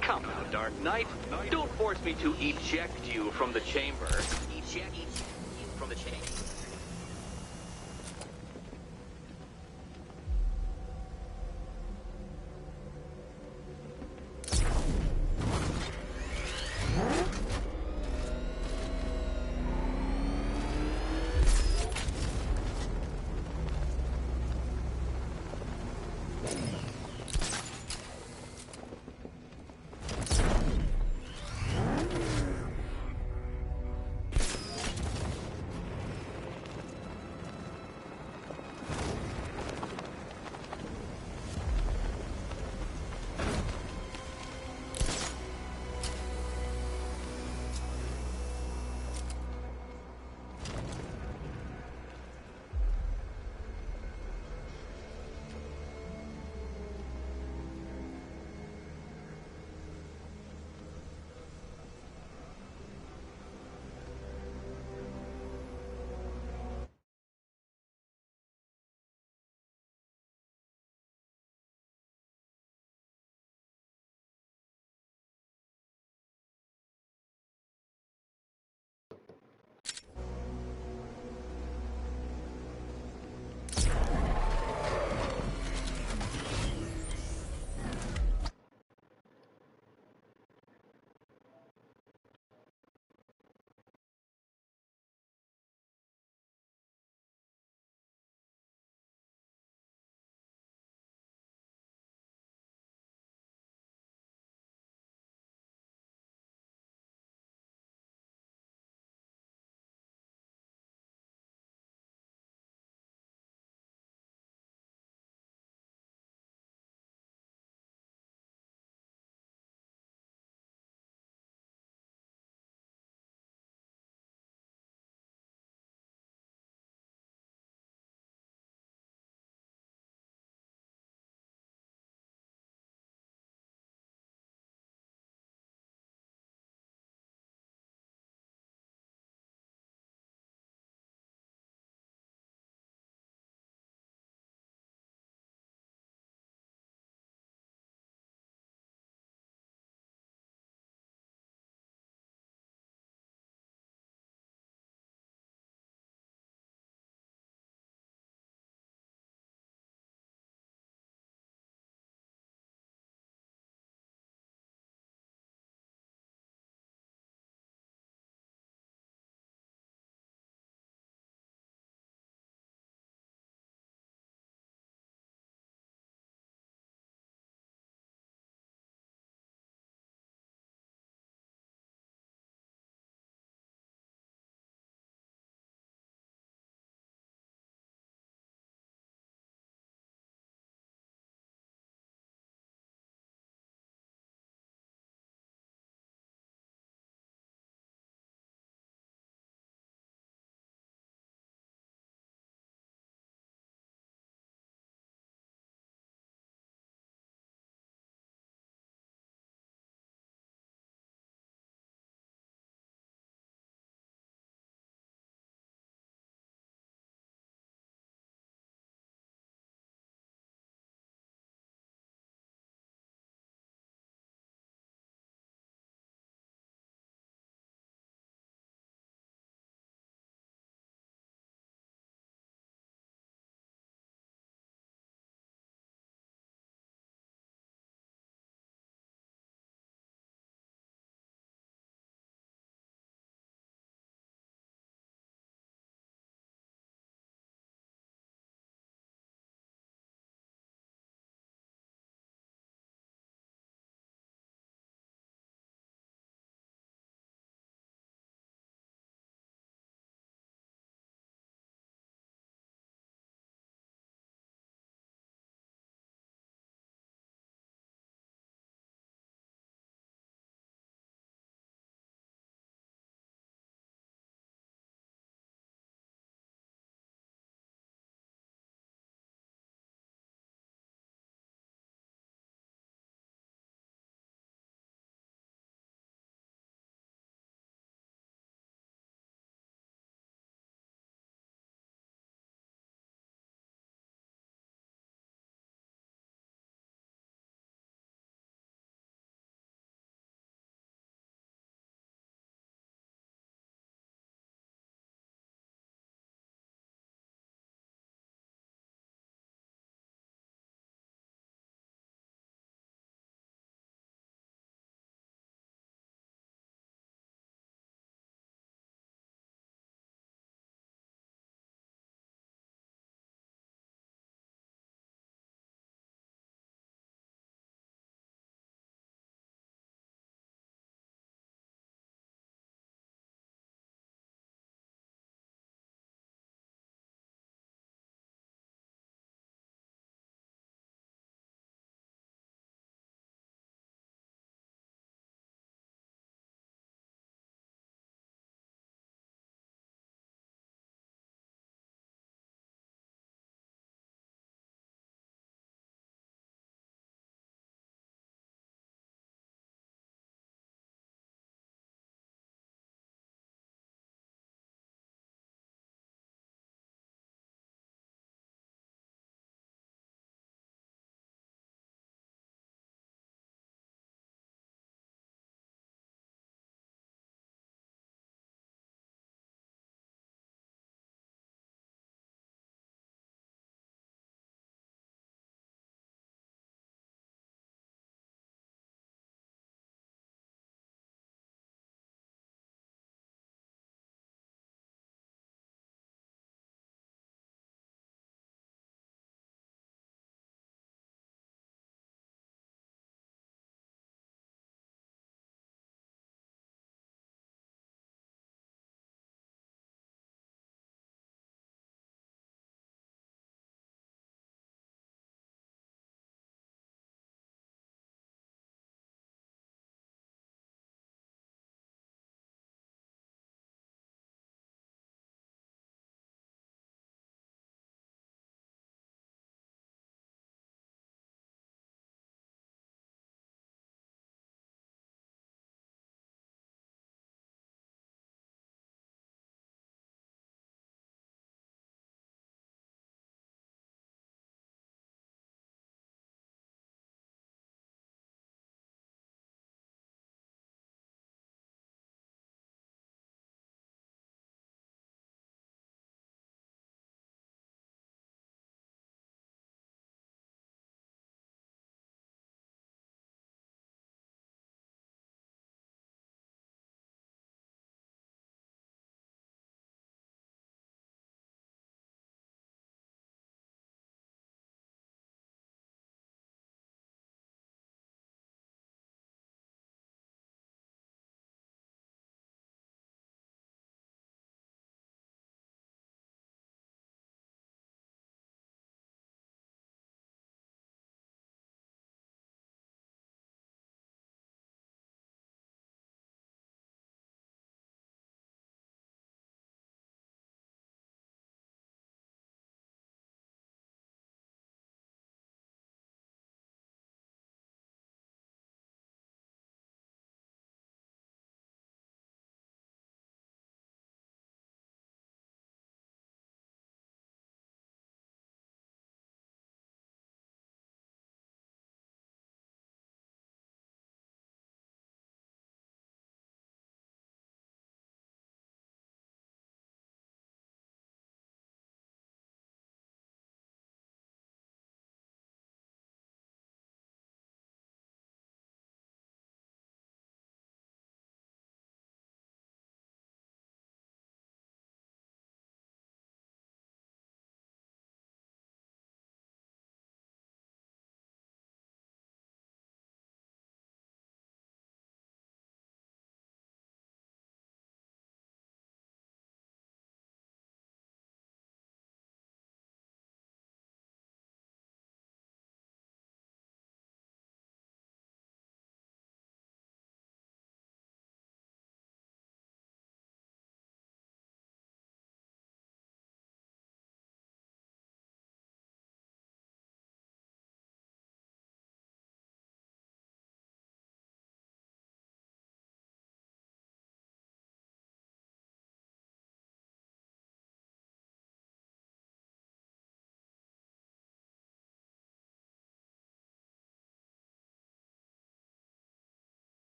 [SPEAKER 3] Come now, Dark Knight. Don't force me to eject you from the chamber.
[SPEAKER 10] Eject you from the chamber.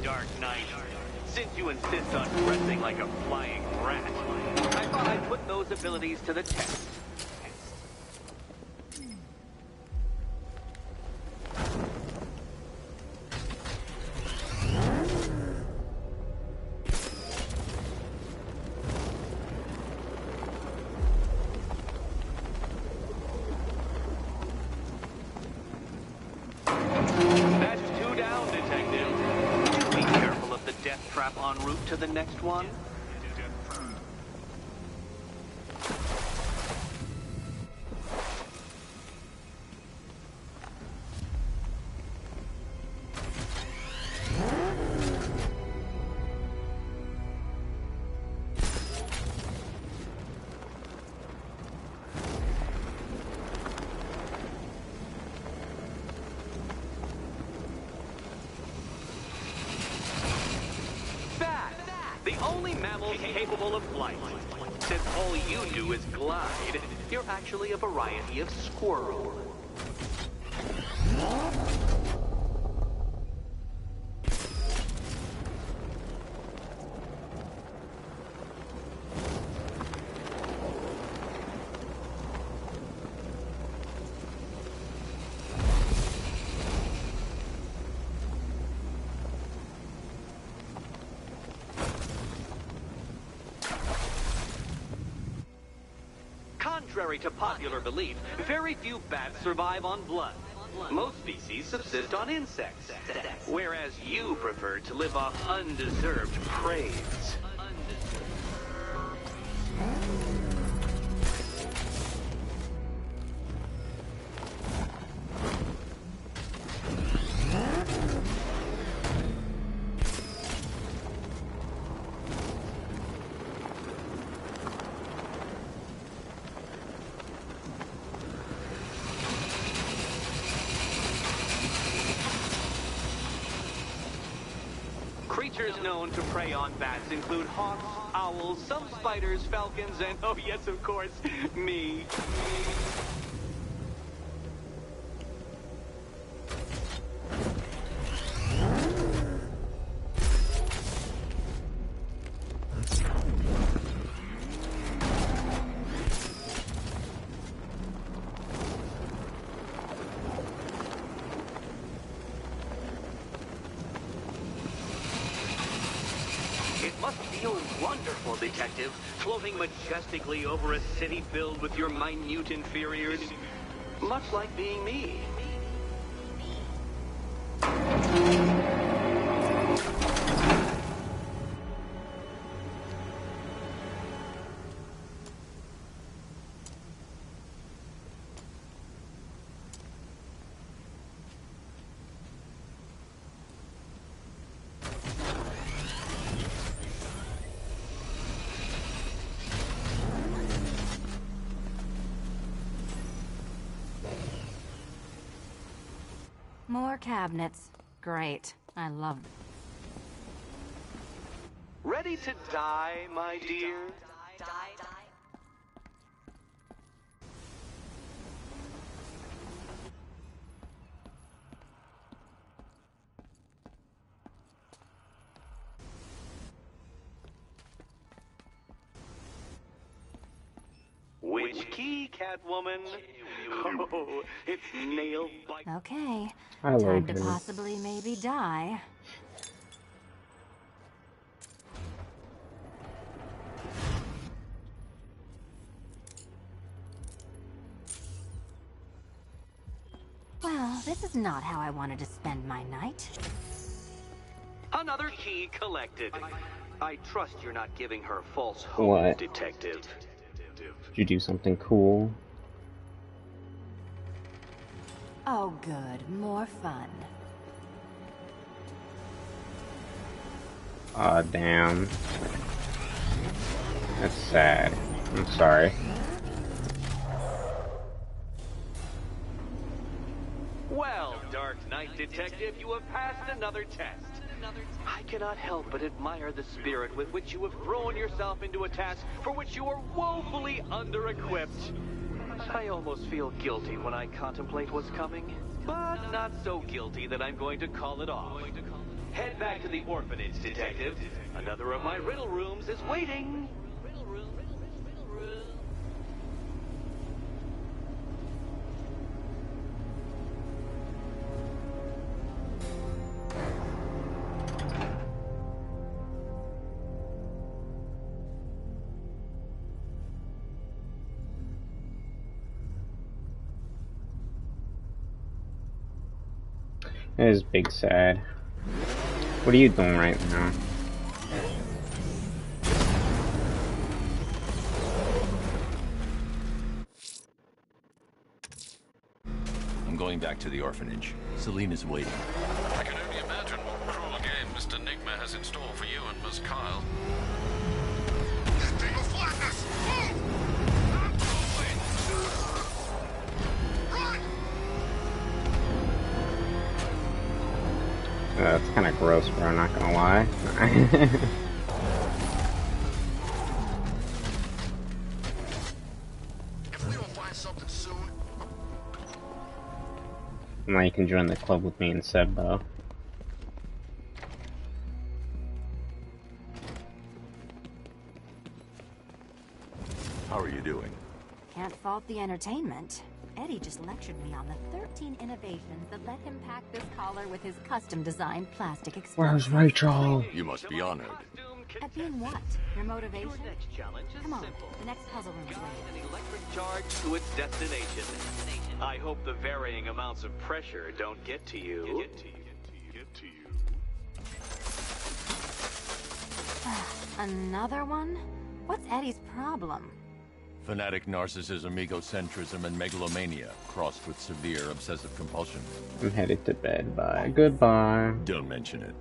[SPEAKER 3] Dark Knight. Since you insist on dressing like a flying rat, I thought I'd put those abilities to the test. En route to the next one? The only mammal capable of flight. Since all you do is glide, you're actually a variety of squirrel. Contrary to popular belief, very few bats survive on blood. Most species subsist on insects, whereas you prefer to live off undeserved praise. Creatures known to prey on bats include hawks, owls, some spiders, falcons, and, oh yes, of course, me. It must feel wonderful, Detective, floating majestically over a city filled with your minute inferiors. Much like being me.
[SPEAKER 2] More cabinets. Great. I love them.
[SPEAKER 3] Ready to die, my dear? Which key, Catwoman? Oh, it's nail bite.
[SPEAKER 2] Okay.
[SPEAKER 1] I
[SPEAKER 2] Time
[SPEAKER 1] love
[SPEAKER 2] to
[SPEAKER 1] him.
[SPEAKER 2] possibly maybe die. Well, this is not how I wanted to spend my night.
[SPEAKER 3] Another key collected. I trust you're not giving her false hope,
[SPEAKER 1] What?
[SPEAKER 3] Detective.
[SPEAKER 1] Did you do something cool?
[SPEAKER 2] Oh, good. More fun.
[SPEAKER 1] Aw, damn. That's sad. I'm sorry.
[SPEAKER 3] Well, Dark Knight Detective, you have passed another test. I cannot help but admire the spirit with which you have thrown yourself into a task for which you are woefully under-equipped. I almost feel guilty when I contemplate what's coming, but not so guilty that I'm going to call it off. Head back to the orphanage, detective. Another of my riddle rooms is waiting. Riddle room.
[SPEAKER 1] That is big sad. What are you doing right now?
[SPEAKER 4] I'm going back to the orphanage. Celine is waiting.
[SPEAKER 9] I can only imagine what cruel game Mr. Nigma has in store for you and Miss Kyle.
[SPEAKER 5] That thing will flatten us! Move! Run!
[SPEAKER 1] That's kind of gross, bro, I'm not gonna lie.
[SPEAKER 5] If we don't find something soon,
[SPEAKER 1] Now you can join the club with me and Seb, though.
[SPEAKER 4] How are you doing?
[SPEAKER 2] Can't fault the entertainment. Eddie just lectured me on the 13 innovations that let him pack this collar with his custom-designed plastic explosive.
[SPEAKER 1] Where's Rachel?
[SPEAKER 4] You must be honored.
[SPEAKER 2] At being what? Your motivation?
[SPEAKER 3] Your next challenge is
[SPEAKER 2] Come on,
[SPEAKER 3] simple.
[SPEAKER 2] the next puzzle room is
[SPEAKER 3] Guide
[SPEAKER 2] waiting.
[SPEAKER 3] an electric charge to its destination. I hope the varying amounts of pressure don't get to you.
[SPEAKER 2] Another one? What's Eddie's problem?
[SPEAKER 4] Fanatic narcissism, egocentrism, and megalomania, crossed with severe obsessive compulsion.
[SPEAKER 1] I'm headed to bed. Bye. Goodbye.
[SPEAKER 4] Don't mention it.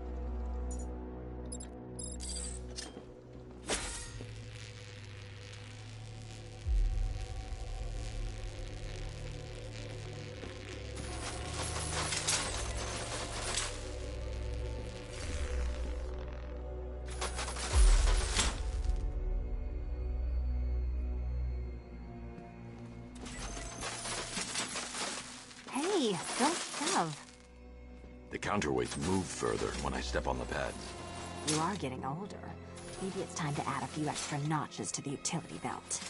[SPEAKER 2] Hey, don't shove.
[SPEAKER 4] The counterweights move further when I step on the pads.
[SPEAKER 2] You are getting older. Maybe it's time to add a few extra notches to the utility belt.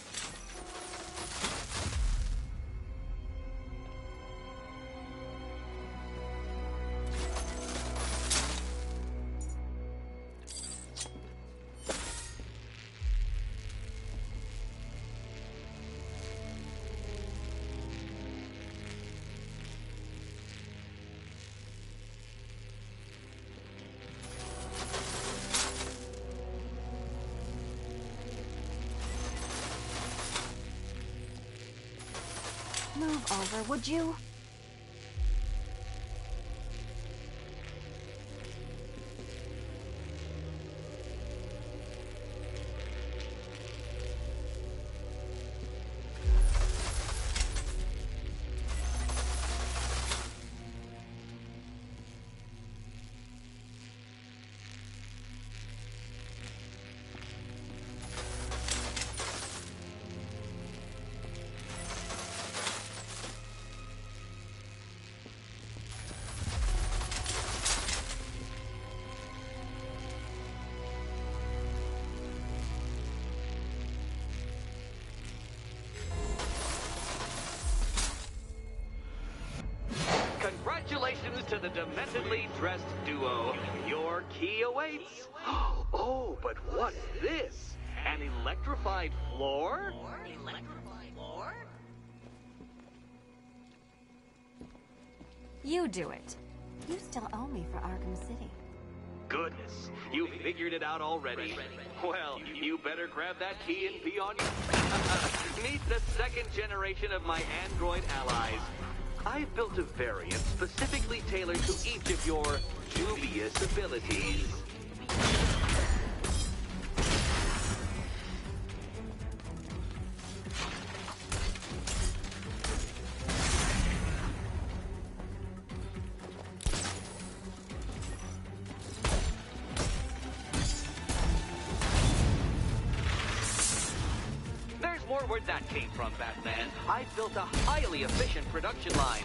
[SPEAKER 2] Move over, would you?
[SPEAKER 3] Congratulations to the dementedly dressed duo. Your key awaits. Oh, but what's this? An electrified floor?
[SPEAKER 2] You do it. You still owe me for Arkham City.
[SPEAKER 3] Goodness, you figured it out already. Well, you better grab that key and be on your... Meet the second generation of my android allies. I've built a variant specifically tailored to each of your dubious abilities. Where that came from, Batman. I built a highly efficient production line.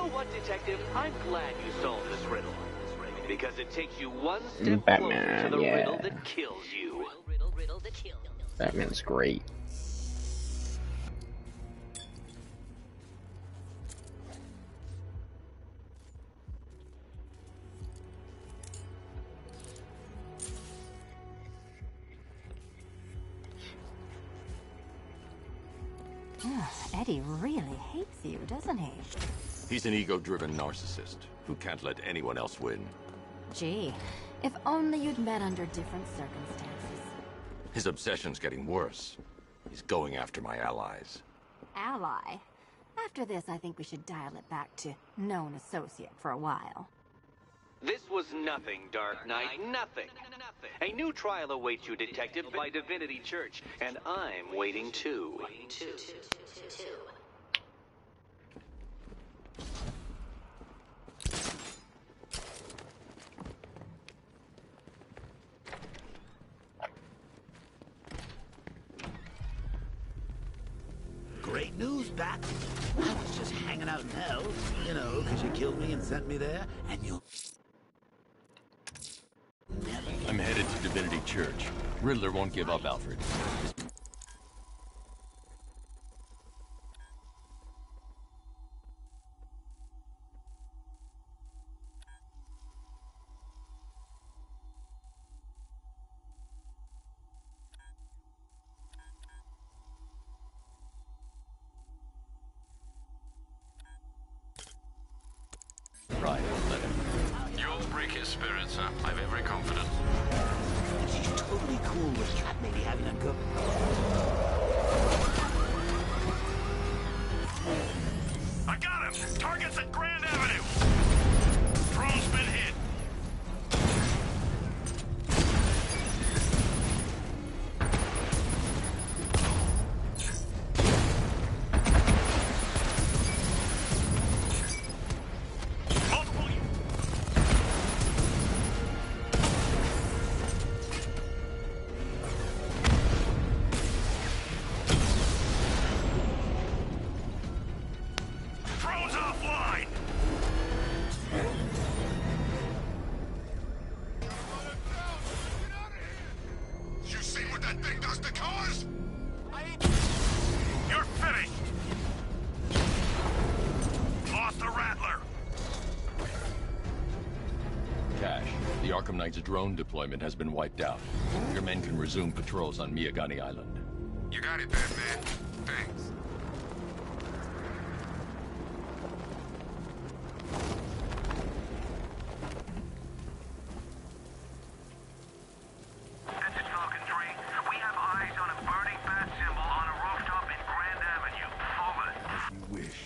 [SPEAKER 3] know what, Detective? I'm glad you solved this riddle. Because it takes you one step
[SPEAKER 1] Batman,
[SPEAKER 3] closer to the
[SPEAKER 1] yeah.
[SPEAKER 3] riddle that kills you.
[SPEAKER 1] Batman's great.
[SPEAKER 2] Eddie really hates you, doesn't he?
[SPEAKER 4] He's an ego-driven narcissist who can't let anyone else win.
[SPEAKER 2] Gee, if only you'd met under different circumstances.
[SPEAKER 4] His obsession's getting worse. He's going after my allies.
[SPEAKER 2] Ally? After this, I think we should dial it back to known associate for a while.
[SPEAKER 3] This was nothing, Dark Knight, nothing. A new trial awaits you, Detective, by Divinity Church, and I'm waiting too.
[SPEAKER 6] Great news, Bat. I was just hanging out in hell, you know, because you killed me and sent me there, and you...
[SPEAKER 4] I'm headed to Divinity Church. Riddler won't give up, Alfred. Right, let him.
[SPEAKER 9] You'll break his spirit, sir. I've every confidence.
[SPEAKER 6] She's totally cool with Cat Lady having a go.
[SPEAKER 7] I got him! Target's at Grand Avenue! Drone's been hit. Multiple... Drone's offline!
[SPEAKER 5] You see what that thing does to cars?
[SPEAKER 7] You're finished! Lost the Rattler!
[SPEAKER 4] Cash, the Arkham Knight's drone deployment has been wiped out. Your men can resume patrols on Miyagani Island.
[SPEAKER 5] You got it, Batman. Thanks.
[SPEAKER 7] This is Falcon 3. We have eyes on a burning bat symbol on a rooftop in Grand Avenue. Over.
[SPEAKER 5] As you wish.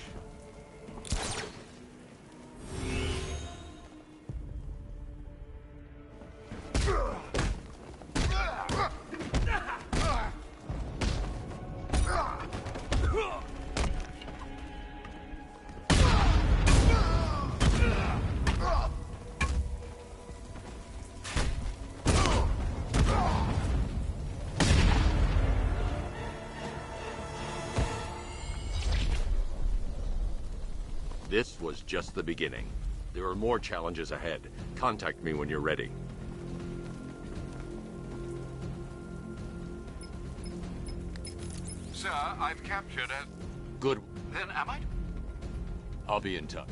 [SPEAKER 4] This was just the beginning. There are more challenges ahead. Contact me when you're ready.
[SPEAKER 9] Sir, I've captured a...
[SPEAKER 4] Good.
[SPEAKER 9] Then am I...
[SPEAKER 4] I'll be in touch.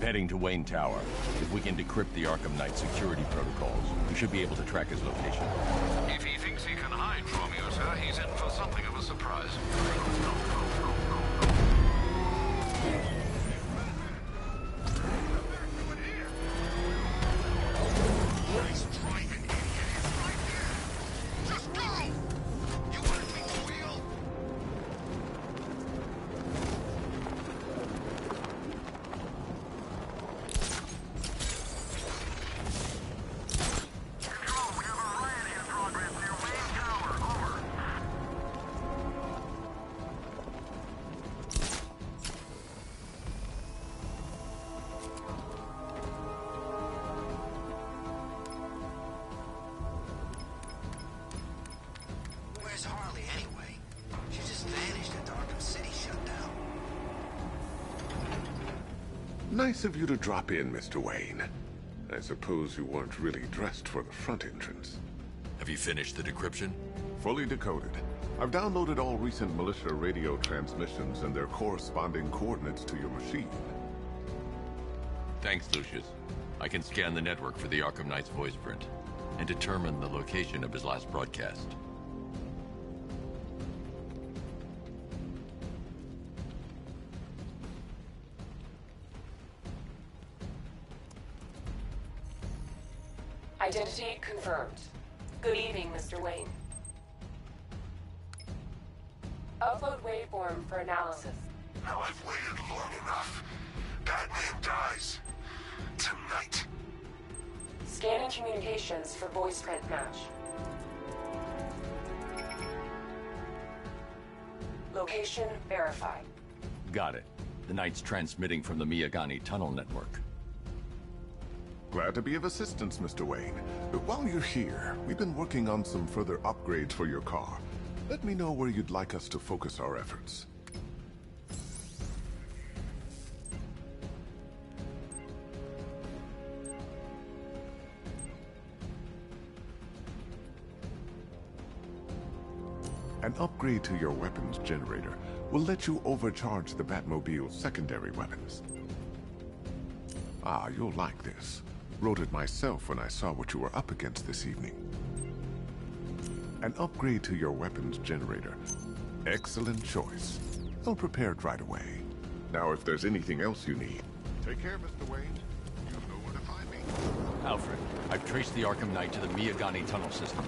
[SPEAKER 4] Heading to Wayne Tower. If we can decrypt the Arkham Knight security protocols, we should be able to track his location.
[SPEAKER 9] If he thinks he can hide from you, sir, he's in for something of a surprise.
[SPEAKER 5] Nice driving, idiot. It's right there. Just go! You want to take the wheel?
[SPEAKER 7] Control, we have a riot in progress near Wayne Tower. Over.
[SPEAKER 6] Where's Harley anyway? She just vanished after Arkham City shut down.
[SPEAKER 11] Nice of you to drop in, Mr. Wayne. I suppose you weren't really dressed for the front entrance.
[SPEAKER 4] Have you finished the decryption?
[SPEAKER 11] Fully decoded. I've downloaded all recent militia radio transmissions and their corresponding coordinates to your machine.
[SPEAKER 4] Thanks, Lucius. I can scan the network for the Arkham Knight's voice print and determine the location of his last broadcast.
[SPEAKER 12] Identity confirmed. Good evening, Mr. Wayne. Upload waveform for analysis.
[SPEAKER 5] Now I've waited long enough. Batman dies. Tonight.
[SPEAKER 12] Scanning communications for voice print match. Location verified.
[SPEAKER 4] Got it. The Knight's transmitting from the Miyagani Tunnel Network.
[SPEAKER 11] Glad to be of assistance, Mr. Wayne. But while you're here, we've been working on some further upgrades for your car. Let me know where you'd like us to focus our efforts. An upgrade to your weapons generator will let you overcharge the Batmobile's secondary weapons. Ah, you'll like this. Wrote it myself when I saw what you were up against this evening. An upgrade to your weapons generator. Excellent choice. I'll prepare it right away. Now, if there's anything else you need, take care, Mr. Wayne. You know where to find me.
[SPEAKER 4] Alfred, I've traced the Arkham Knight to the Miyagani tunnel system.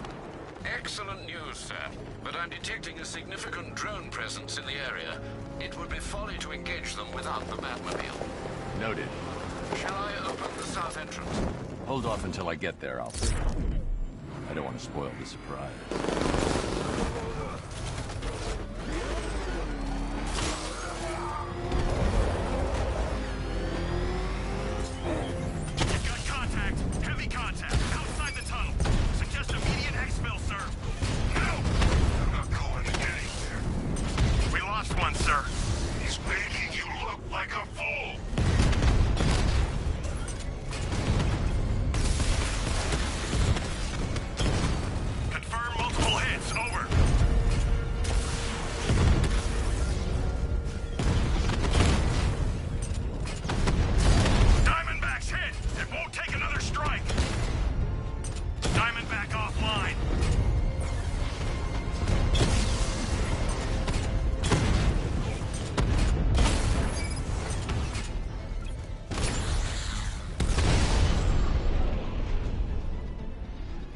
[SPEAKER 9] Excellent news, sir. But I'm detecting a significant drone presence in the area. It would be folly to engage them without the Batmobile.
[SPEAKER 4] Noted.
[SPEAKER 9] Shall I open the south entrance?
[SPEAKER 4] Hold off until I get there, Alfred. I don't want to spoil the surprise.
[SPEAKER 7] Got contact. Heavy contact. Outside the tunnel. Suggest immediate exfil, sir.
[SPEAKER 5] No! I'm not going anywhere.
[SPEAKER 7] We lost one, sir.
[SPEAKER 5] He's making you look like a fool!
[SPEAKER 7] Confirm multiple hits. Over. Diamondback's hit. It won't take another strike. Diamondback offline.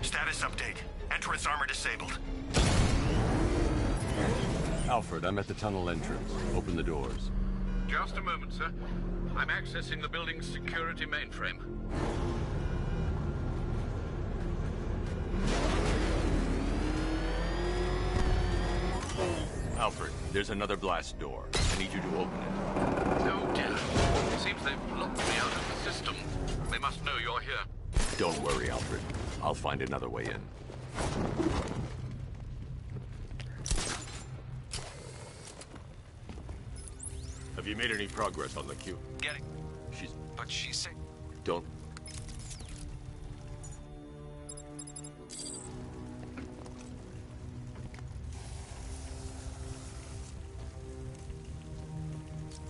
[SPEAKER 7] Status update. Entrance armor disabled.
[SPEAKER 4] Alfred, I'm at the tunnel entrance. Open the doors.
[SPEAKER 9] Just a moment, sir. I'm accessing the building's security mainframe.
[SPEAKER 4] Alfred, there's another blast door. I need you to open it.
[SPEAKER 9] Oh dear. Seems they've locked me out of the system. They must know you're here.
[SPEAKER 4] Don't worry, Alfred. I'll find another way in. Have you made any progress on the queue?
[SPEAKER 7] Getting.
[SPEAKER 4] She's...
[SPEAKER 7] But she's sick.
[SPEAKER 4] Don't...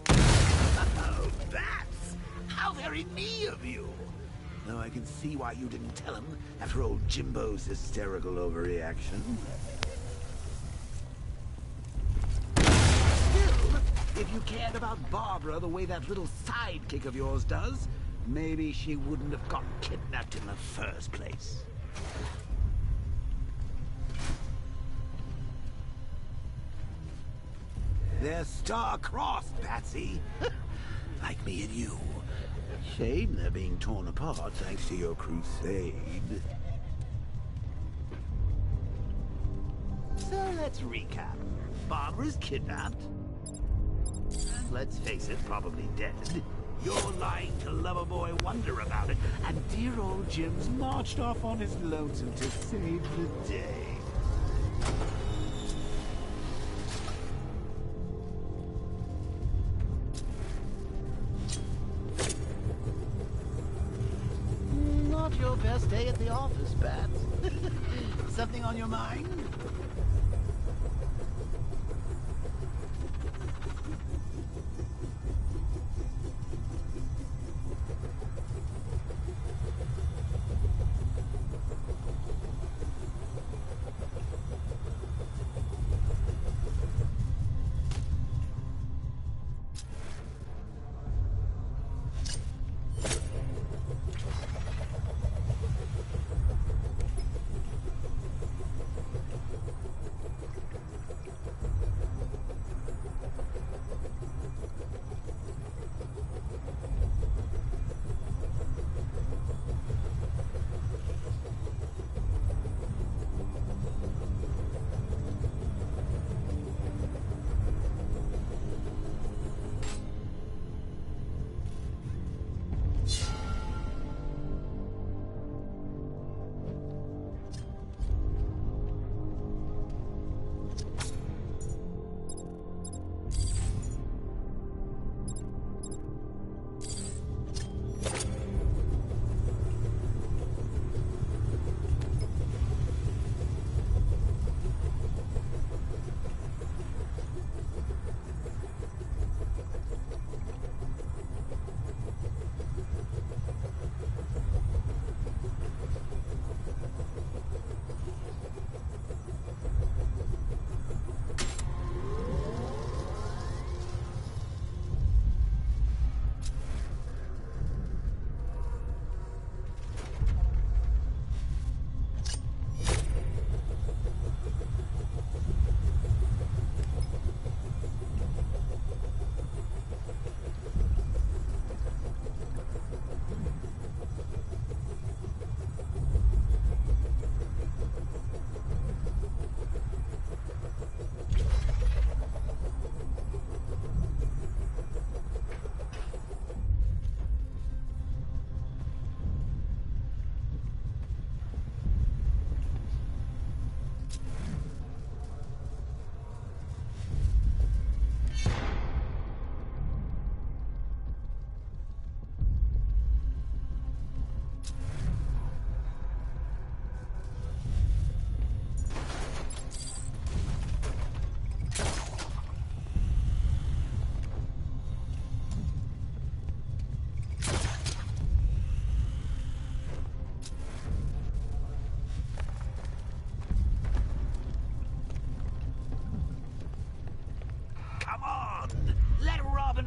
[SPEAKER 6] Oh, bats! How very I can see why you didn't tell him after old Jimbo's hysterical overreaction. Still, if you cared about Barbara the way that little sidekick of yours does, maybe she wouldn't have got kidnapped in the first place. They're star-crossed, Patsy. Like me and you. Shame they're being torn apart thanks to your crusade. So let's recap. Barbara's kidnapped. And let's face it, probably dead. You're lying to Loverboy Wonder about it, and dear old Jim's marched off on his lonesome to save the day. Not your best day at the office, Bats. Something on your mind?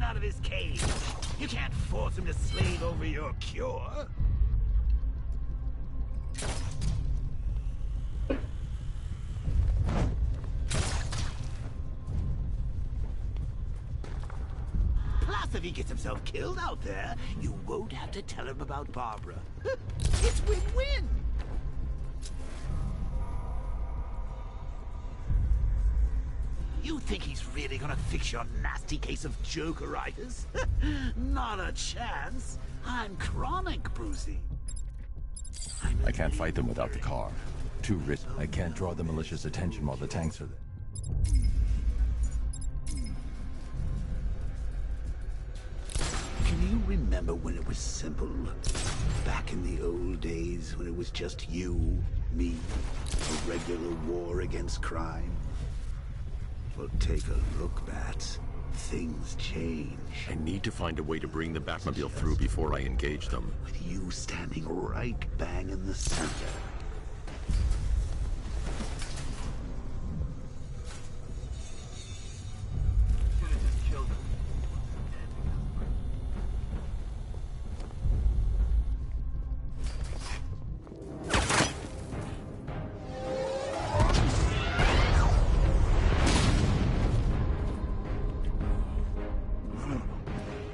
[SPEAKER 6] Out of his cage. You can't force him to slave over your cure. Plus, if he gets himself killed out there, you won't have to tell him about Barbara. It's win-win. You think he's really gonna fix your nasty case of Jokeritis? Not a chance. I'm chronic, Brucey.
[SPEAKER 4] I can't fight them without the car. Too risky. I can't draw the malicious attention while the tanks are there.
[SPEAKER 6] Can you remember when it was simple? Back in the old days when it was just you, me, a regular war against crime? Well, take a look, Bats. things change.
[SPEAKER 4] I need to find a way to bring the Batmobile through before I engage them.
[SPEAKER 6] With you standing right bang in the center.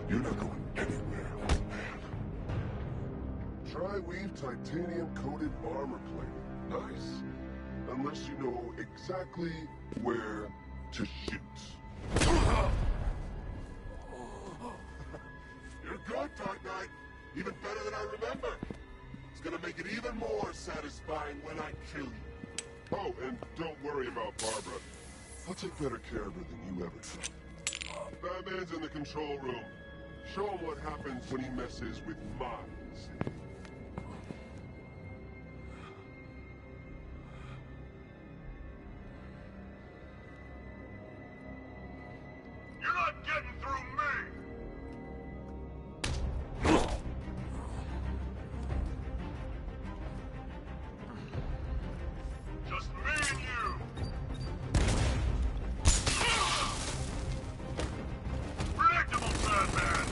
[SPEAKER 11] You're not going anywhere, old man. Tri-weave titanium-coated armor plating. Nice. Unless you know exactly where to shoot. You're good, Dark Knight. Even better than I remember. It's gonna make it even more satisfying when I kill you. Oh, and don't worry about Barbara. I'll take better care of her than you ever could. Batman's in the control room. Show him what happens when he messes with minds.
[SPEAKER 5] You're not getting through me! Just me and you! Predictable, Batman!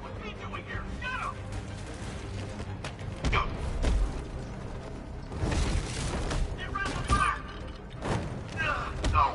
[SPEAKER 5] What's he doing here? Get him! Get around the back! No!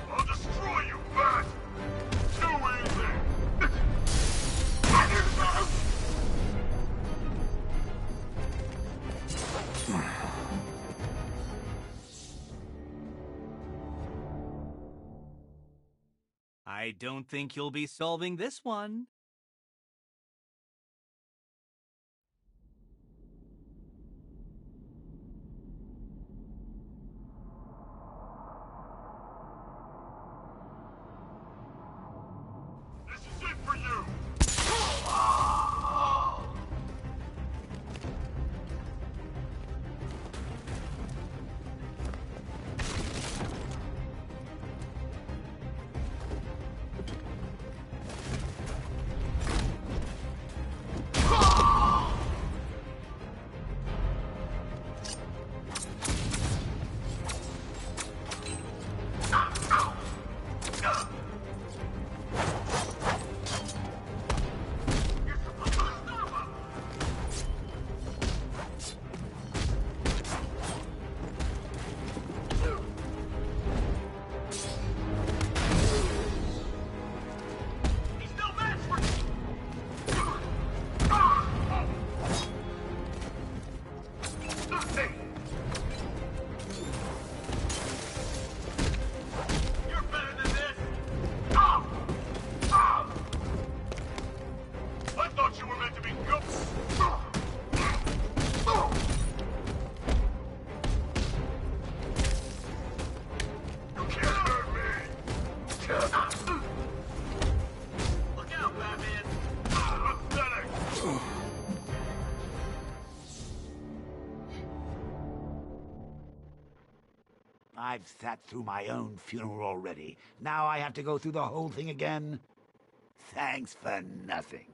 [SPEAKER 5] I'll destroy you, Bat! Too easy!
[SPEAKER 13] I don't think you'll be solving this one.
[SPEAKER 5] This is it for you! He's no match for Hey! You're better than this! I thought you were meant to be good! You can't hurt me! Look out, Batman! Pathetic!
[SPEAKER 6] I've sat through my own funeral already. Now I have to go through the whole thing again? Thanks for nothing.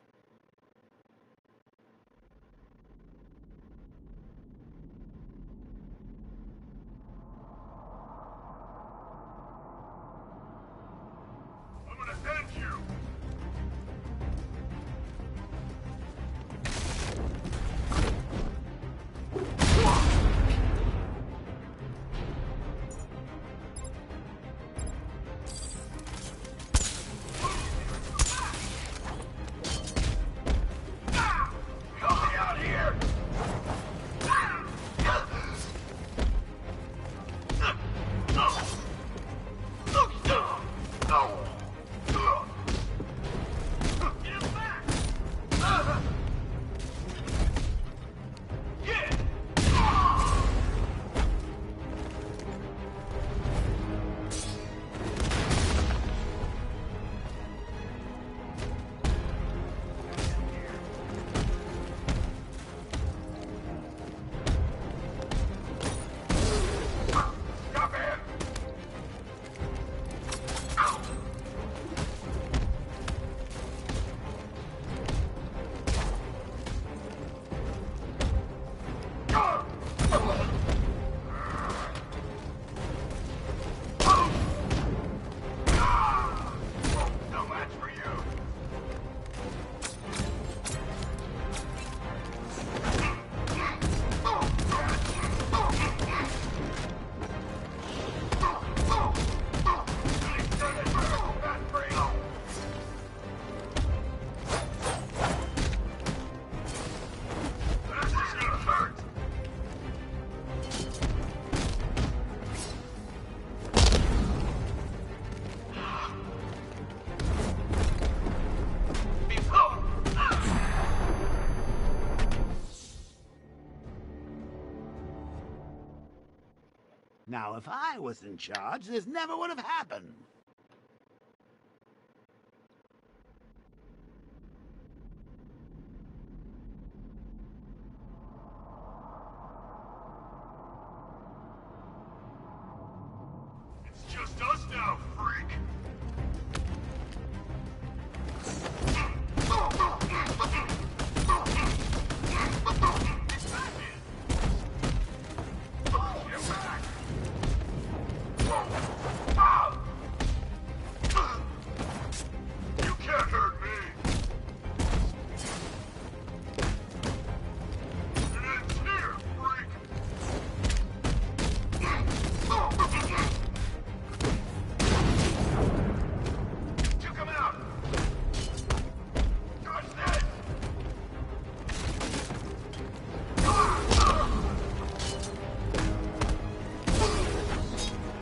[SPEAKER 6] Now, if I was in charge, this never would have happened.
[SPEAKER 5] It's just us now, freak! You can't hurt me! It ends here, freak! Took him out! Dodge that!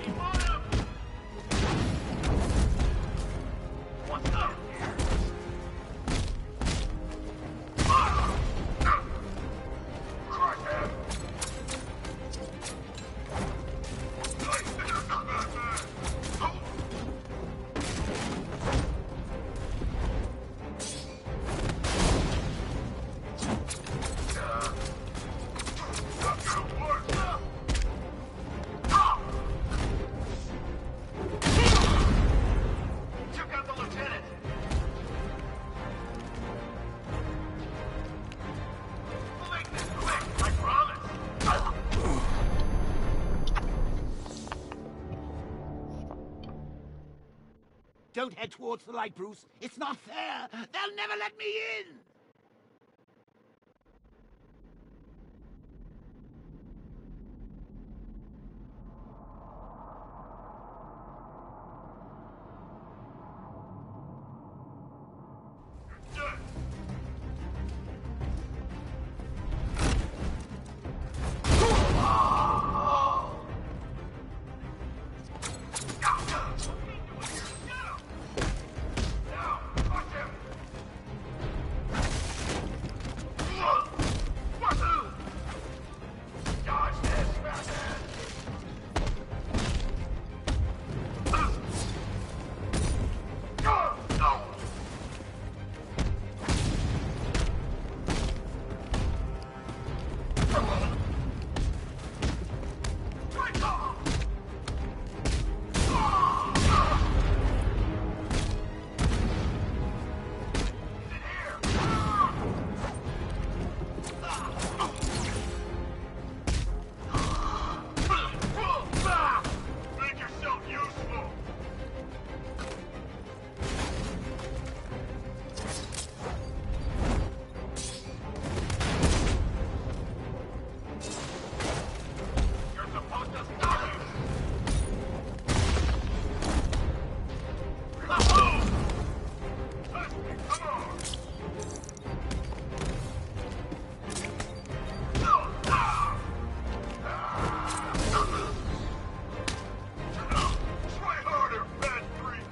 [SPEAKER 5] Keep on him! What's up? Crush him! Nice finish, Batman! Not gonna work! Took out the lieutenant! We'll make this quick, I promise!
[SPEAKER 6] Don't head towards the light, Bruce. It's not fair. They'll never let me in.
[SPEAKER 5] Dodge this, Batman! Make yourself useful! You're supposed to stop him! Come on! Try harder, bad freak!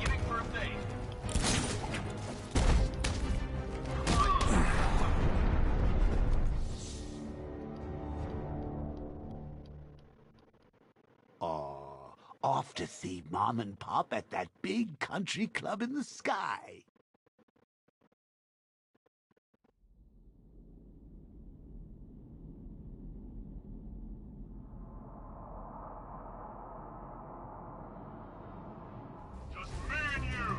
[SPEAKER 5] Giving first aid.
[SPEAKER 6] Oh, off to see Mom and Pop at that big country club in the sky.
[SPEAKER 5] Just me and you!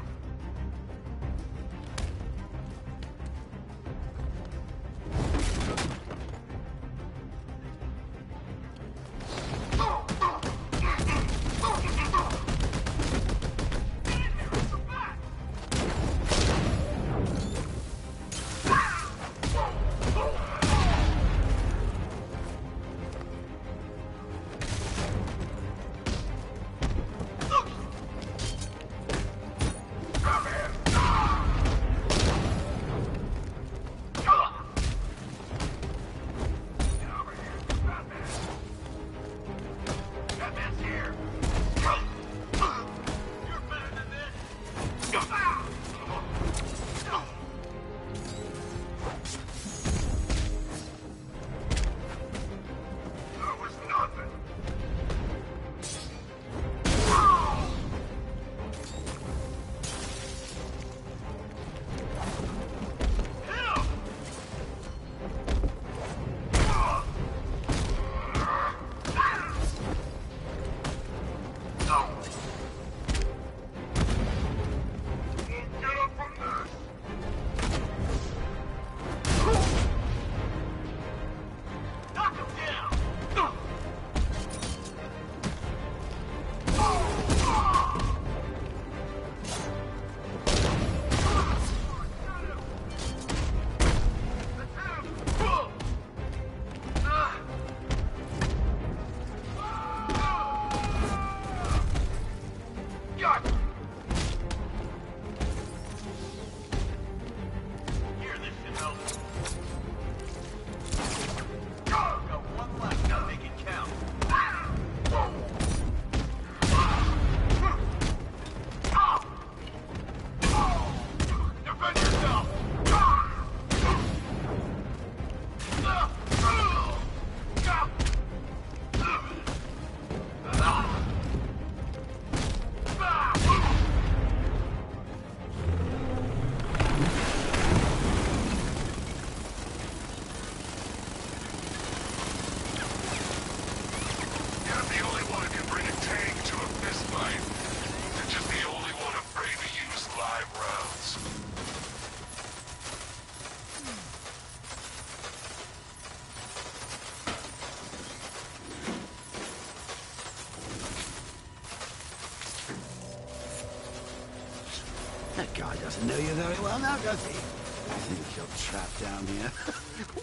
[SPEAKER 6] That guy doesn't know you very well now, does he? I think you're trapped down here.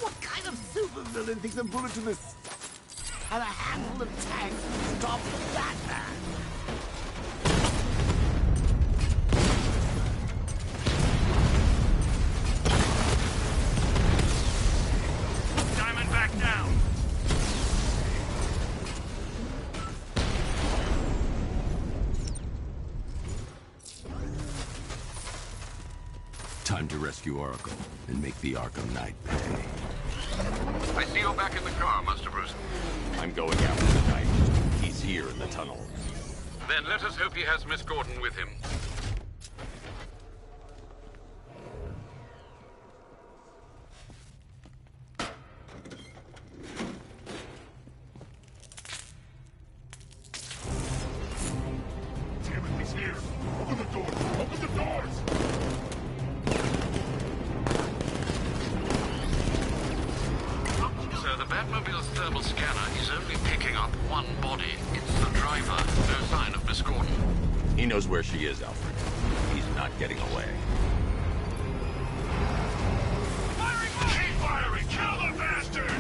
[SPEAKER 6] What kind of supervillain thinks a bullet to the and a handful of tanks to stop Batman?
[SPEAKER 7] Diamond back down.
[SPEAKER 4] Time to rescue Oracle and make the Arkham Knight pay.
[SPEAKER 9] I see you're back in the car, Master Bruce.
[SPEAKER 4] I'm going after the Knight. He's here in the tunnel.
[SPEAKER 9] Then let us hope he has Miss Gordon with him.
[SPEAKER 5] Timothy's here. Open the door. Open the doors.
[SPEAKER 9] So the Batmobile's thermal scanner is only picking up one body. It's the driver. No sign of Miss Gordon.
[SPEAKER 4] He knows where she is, Alfred. He's not getting away.
[SPEAKER 5] Keep firing! Kill the bastard!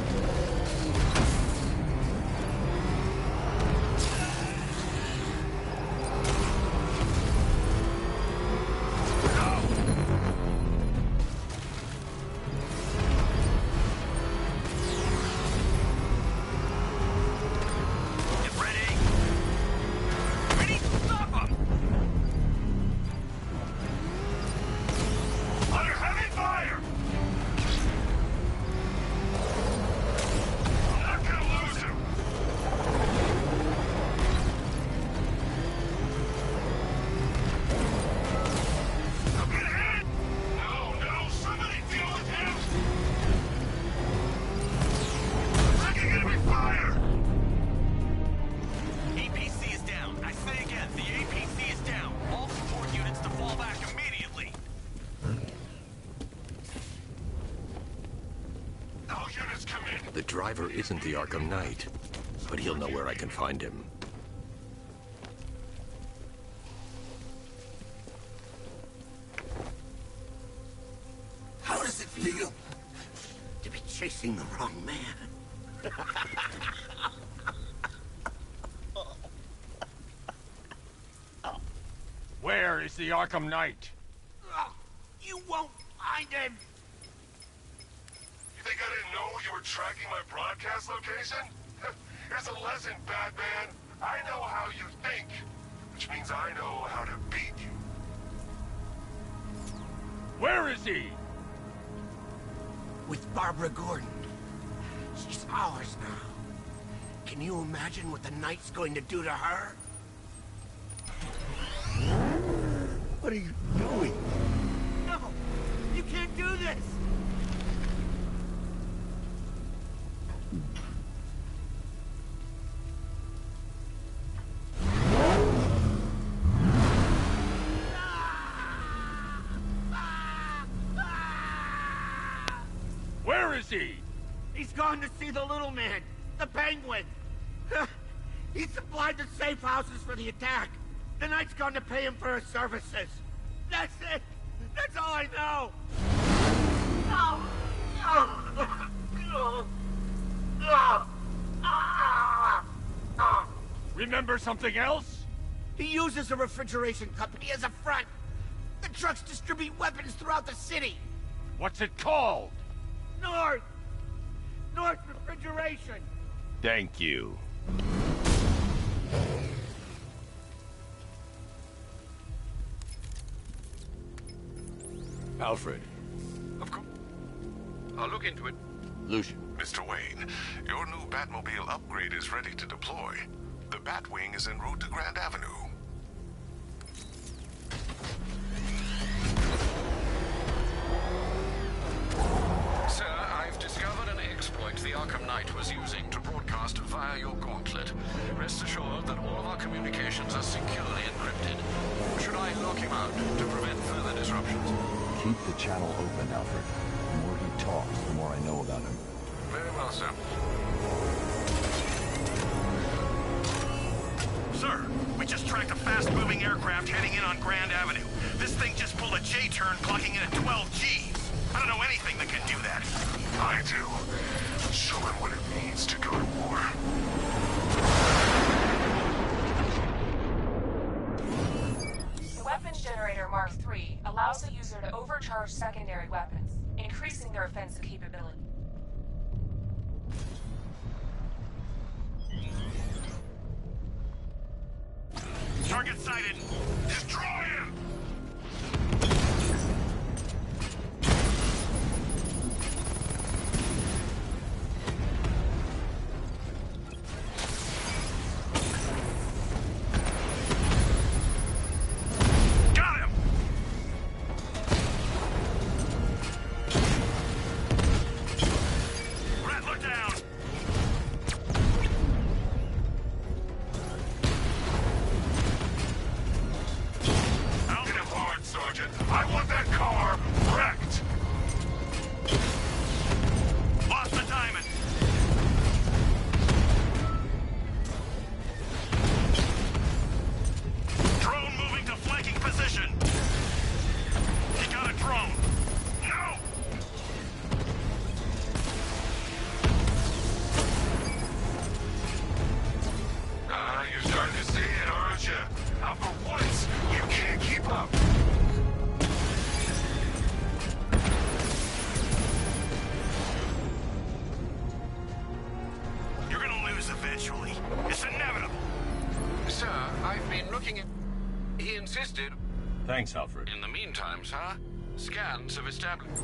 [SPEAKER 7] Get ready. Ready? Stop him!
[SPEAKER 5] Under heavy fire! I'm not gonna lose him! I'm gonna hit! No, somebody deal with him! Taking enemy fire!
[SPEAKER 13] APC is down. I say again, the APC is down. All support units to fall back immediately.
[SPEAKER 5] All units come in!
[SPEAKER 4] The driver isn't the Arkham Knight, but he'll know where I can find him.
[SPEAKER 6] How does it feel to be chasing the wrong man?
[SPEAKER 5] Where is the Arkham Knight?
[SPEAKER 6] You won't find him!
[SPEAKER 5] You think I didn't know you were tracking my broadcast location? Here's a lesson, Batman. I know how you think, which means I know how to beat you. Where is he?
[SPEAKER 6] With Barbara Gordon. She's ours now. Can you imagine what the Knight's going to do to her? What are you doing? No! You can't do this!
[SPEAKER 13] he?
[SPEAKER 6] He's gone to see the little man, the penguin. He supplied the safe houses for the attack. The Knight's gone to pay him for his services. That's it. That's all I know.
[SPEAKER 13] Remember something else?
[SPEAKER 6] He uses a refrigeration company as a front. The trucks distribute weapons throughout the city.
[SPEAKER 13] What's it called?
[SPEAKER 6] North Refrigeration.
[SPEAKER 13] Thank you.
[SPEAKER 8] Alfred.
[SPEAKER 9] Of course. I'll look into it.
[SPEAKER 8] Lucian.
[SPEAKER 11] Mr. Wayne, your new Batmobile upgrade is ready to deploy. The Batwing is en route to Grand Avenue.
[SPEAKER 9] Sir, I've discovered an exploit the Arkham Knight was using to broadcast via your gauntlet. Rest assured that all of our communications are securely encrypted. Should I lock him out to prevent further disruptions?
[SPEAKER 4] Keep the channel open, Alfred. The more he talks, the more I know about him.
[SPEAKER 9] Very well, sir.
[SPEAKER 13] Sir, we just tracked a fast-moving aircraft heading in on Grand Avenue. This thing just pulled a J-turn, clocking in at 12 Gs. I don't know anything that can do that.
[SPEAKER 11] I do. Show him what it means to go to war.
[SPEAKER 12] The weapons generator Mark III allows the user to overcharge secondary weapons, increasing their offensive capability.
[SPEAKER 13] Target sighted.
[SPEAKER 11] Destroy him!
[SPEAKER 13] Got him! Rattler down!
[SPEAKER 11] Get him hard, Sergeant. I want that car wrecked.
[SPEAKER 13] Lost the diamond. Drone moving to flanking position. He got a drone. No!
[SPEAKER 11] You're starting to see it, aren't you? Now for once, you can't keep up.
[SPEAKER 13] You're gonna lose eventually. It's inevitable.
[SPEAKER 9] Sir, I've been looking at... He insisted...
[SPEAKER 13] Thanks, Alfred.
[SPEAKER 9] In the meantime, sir, scans have established...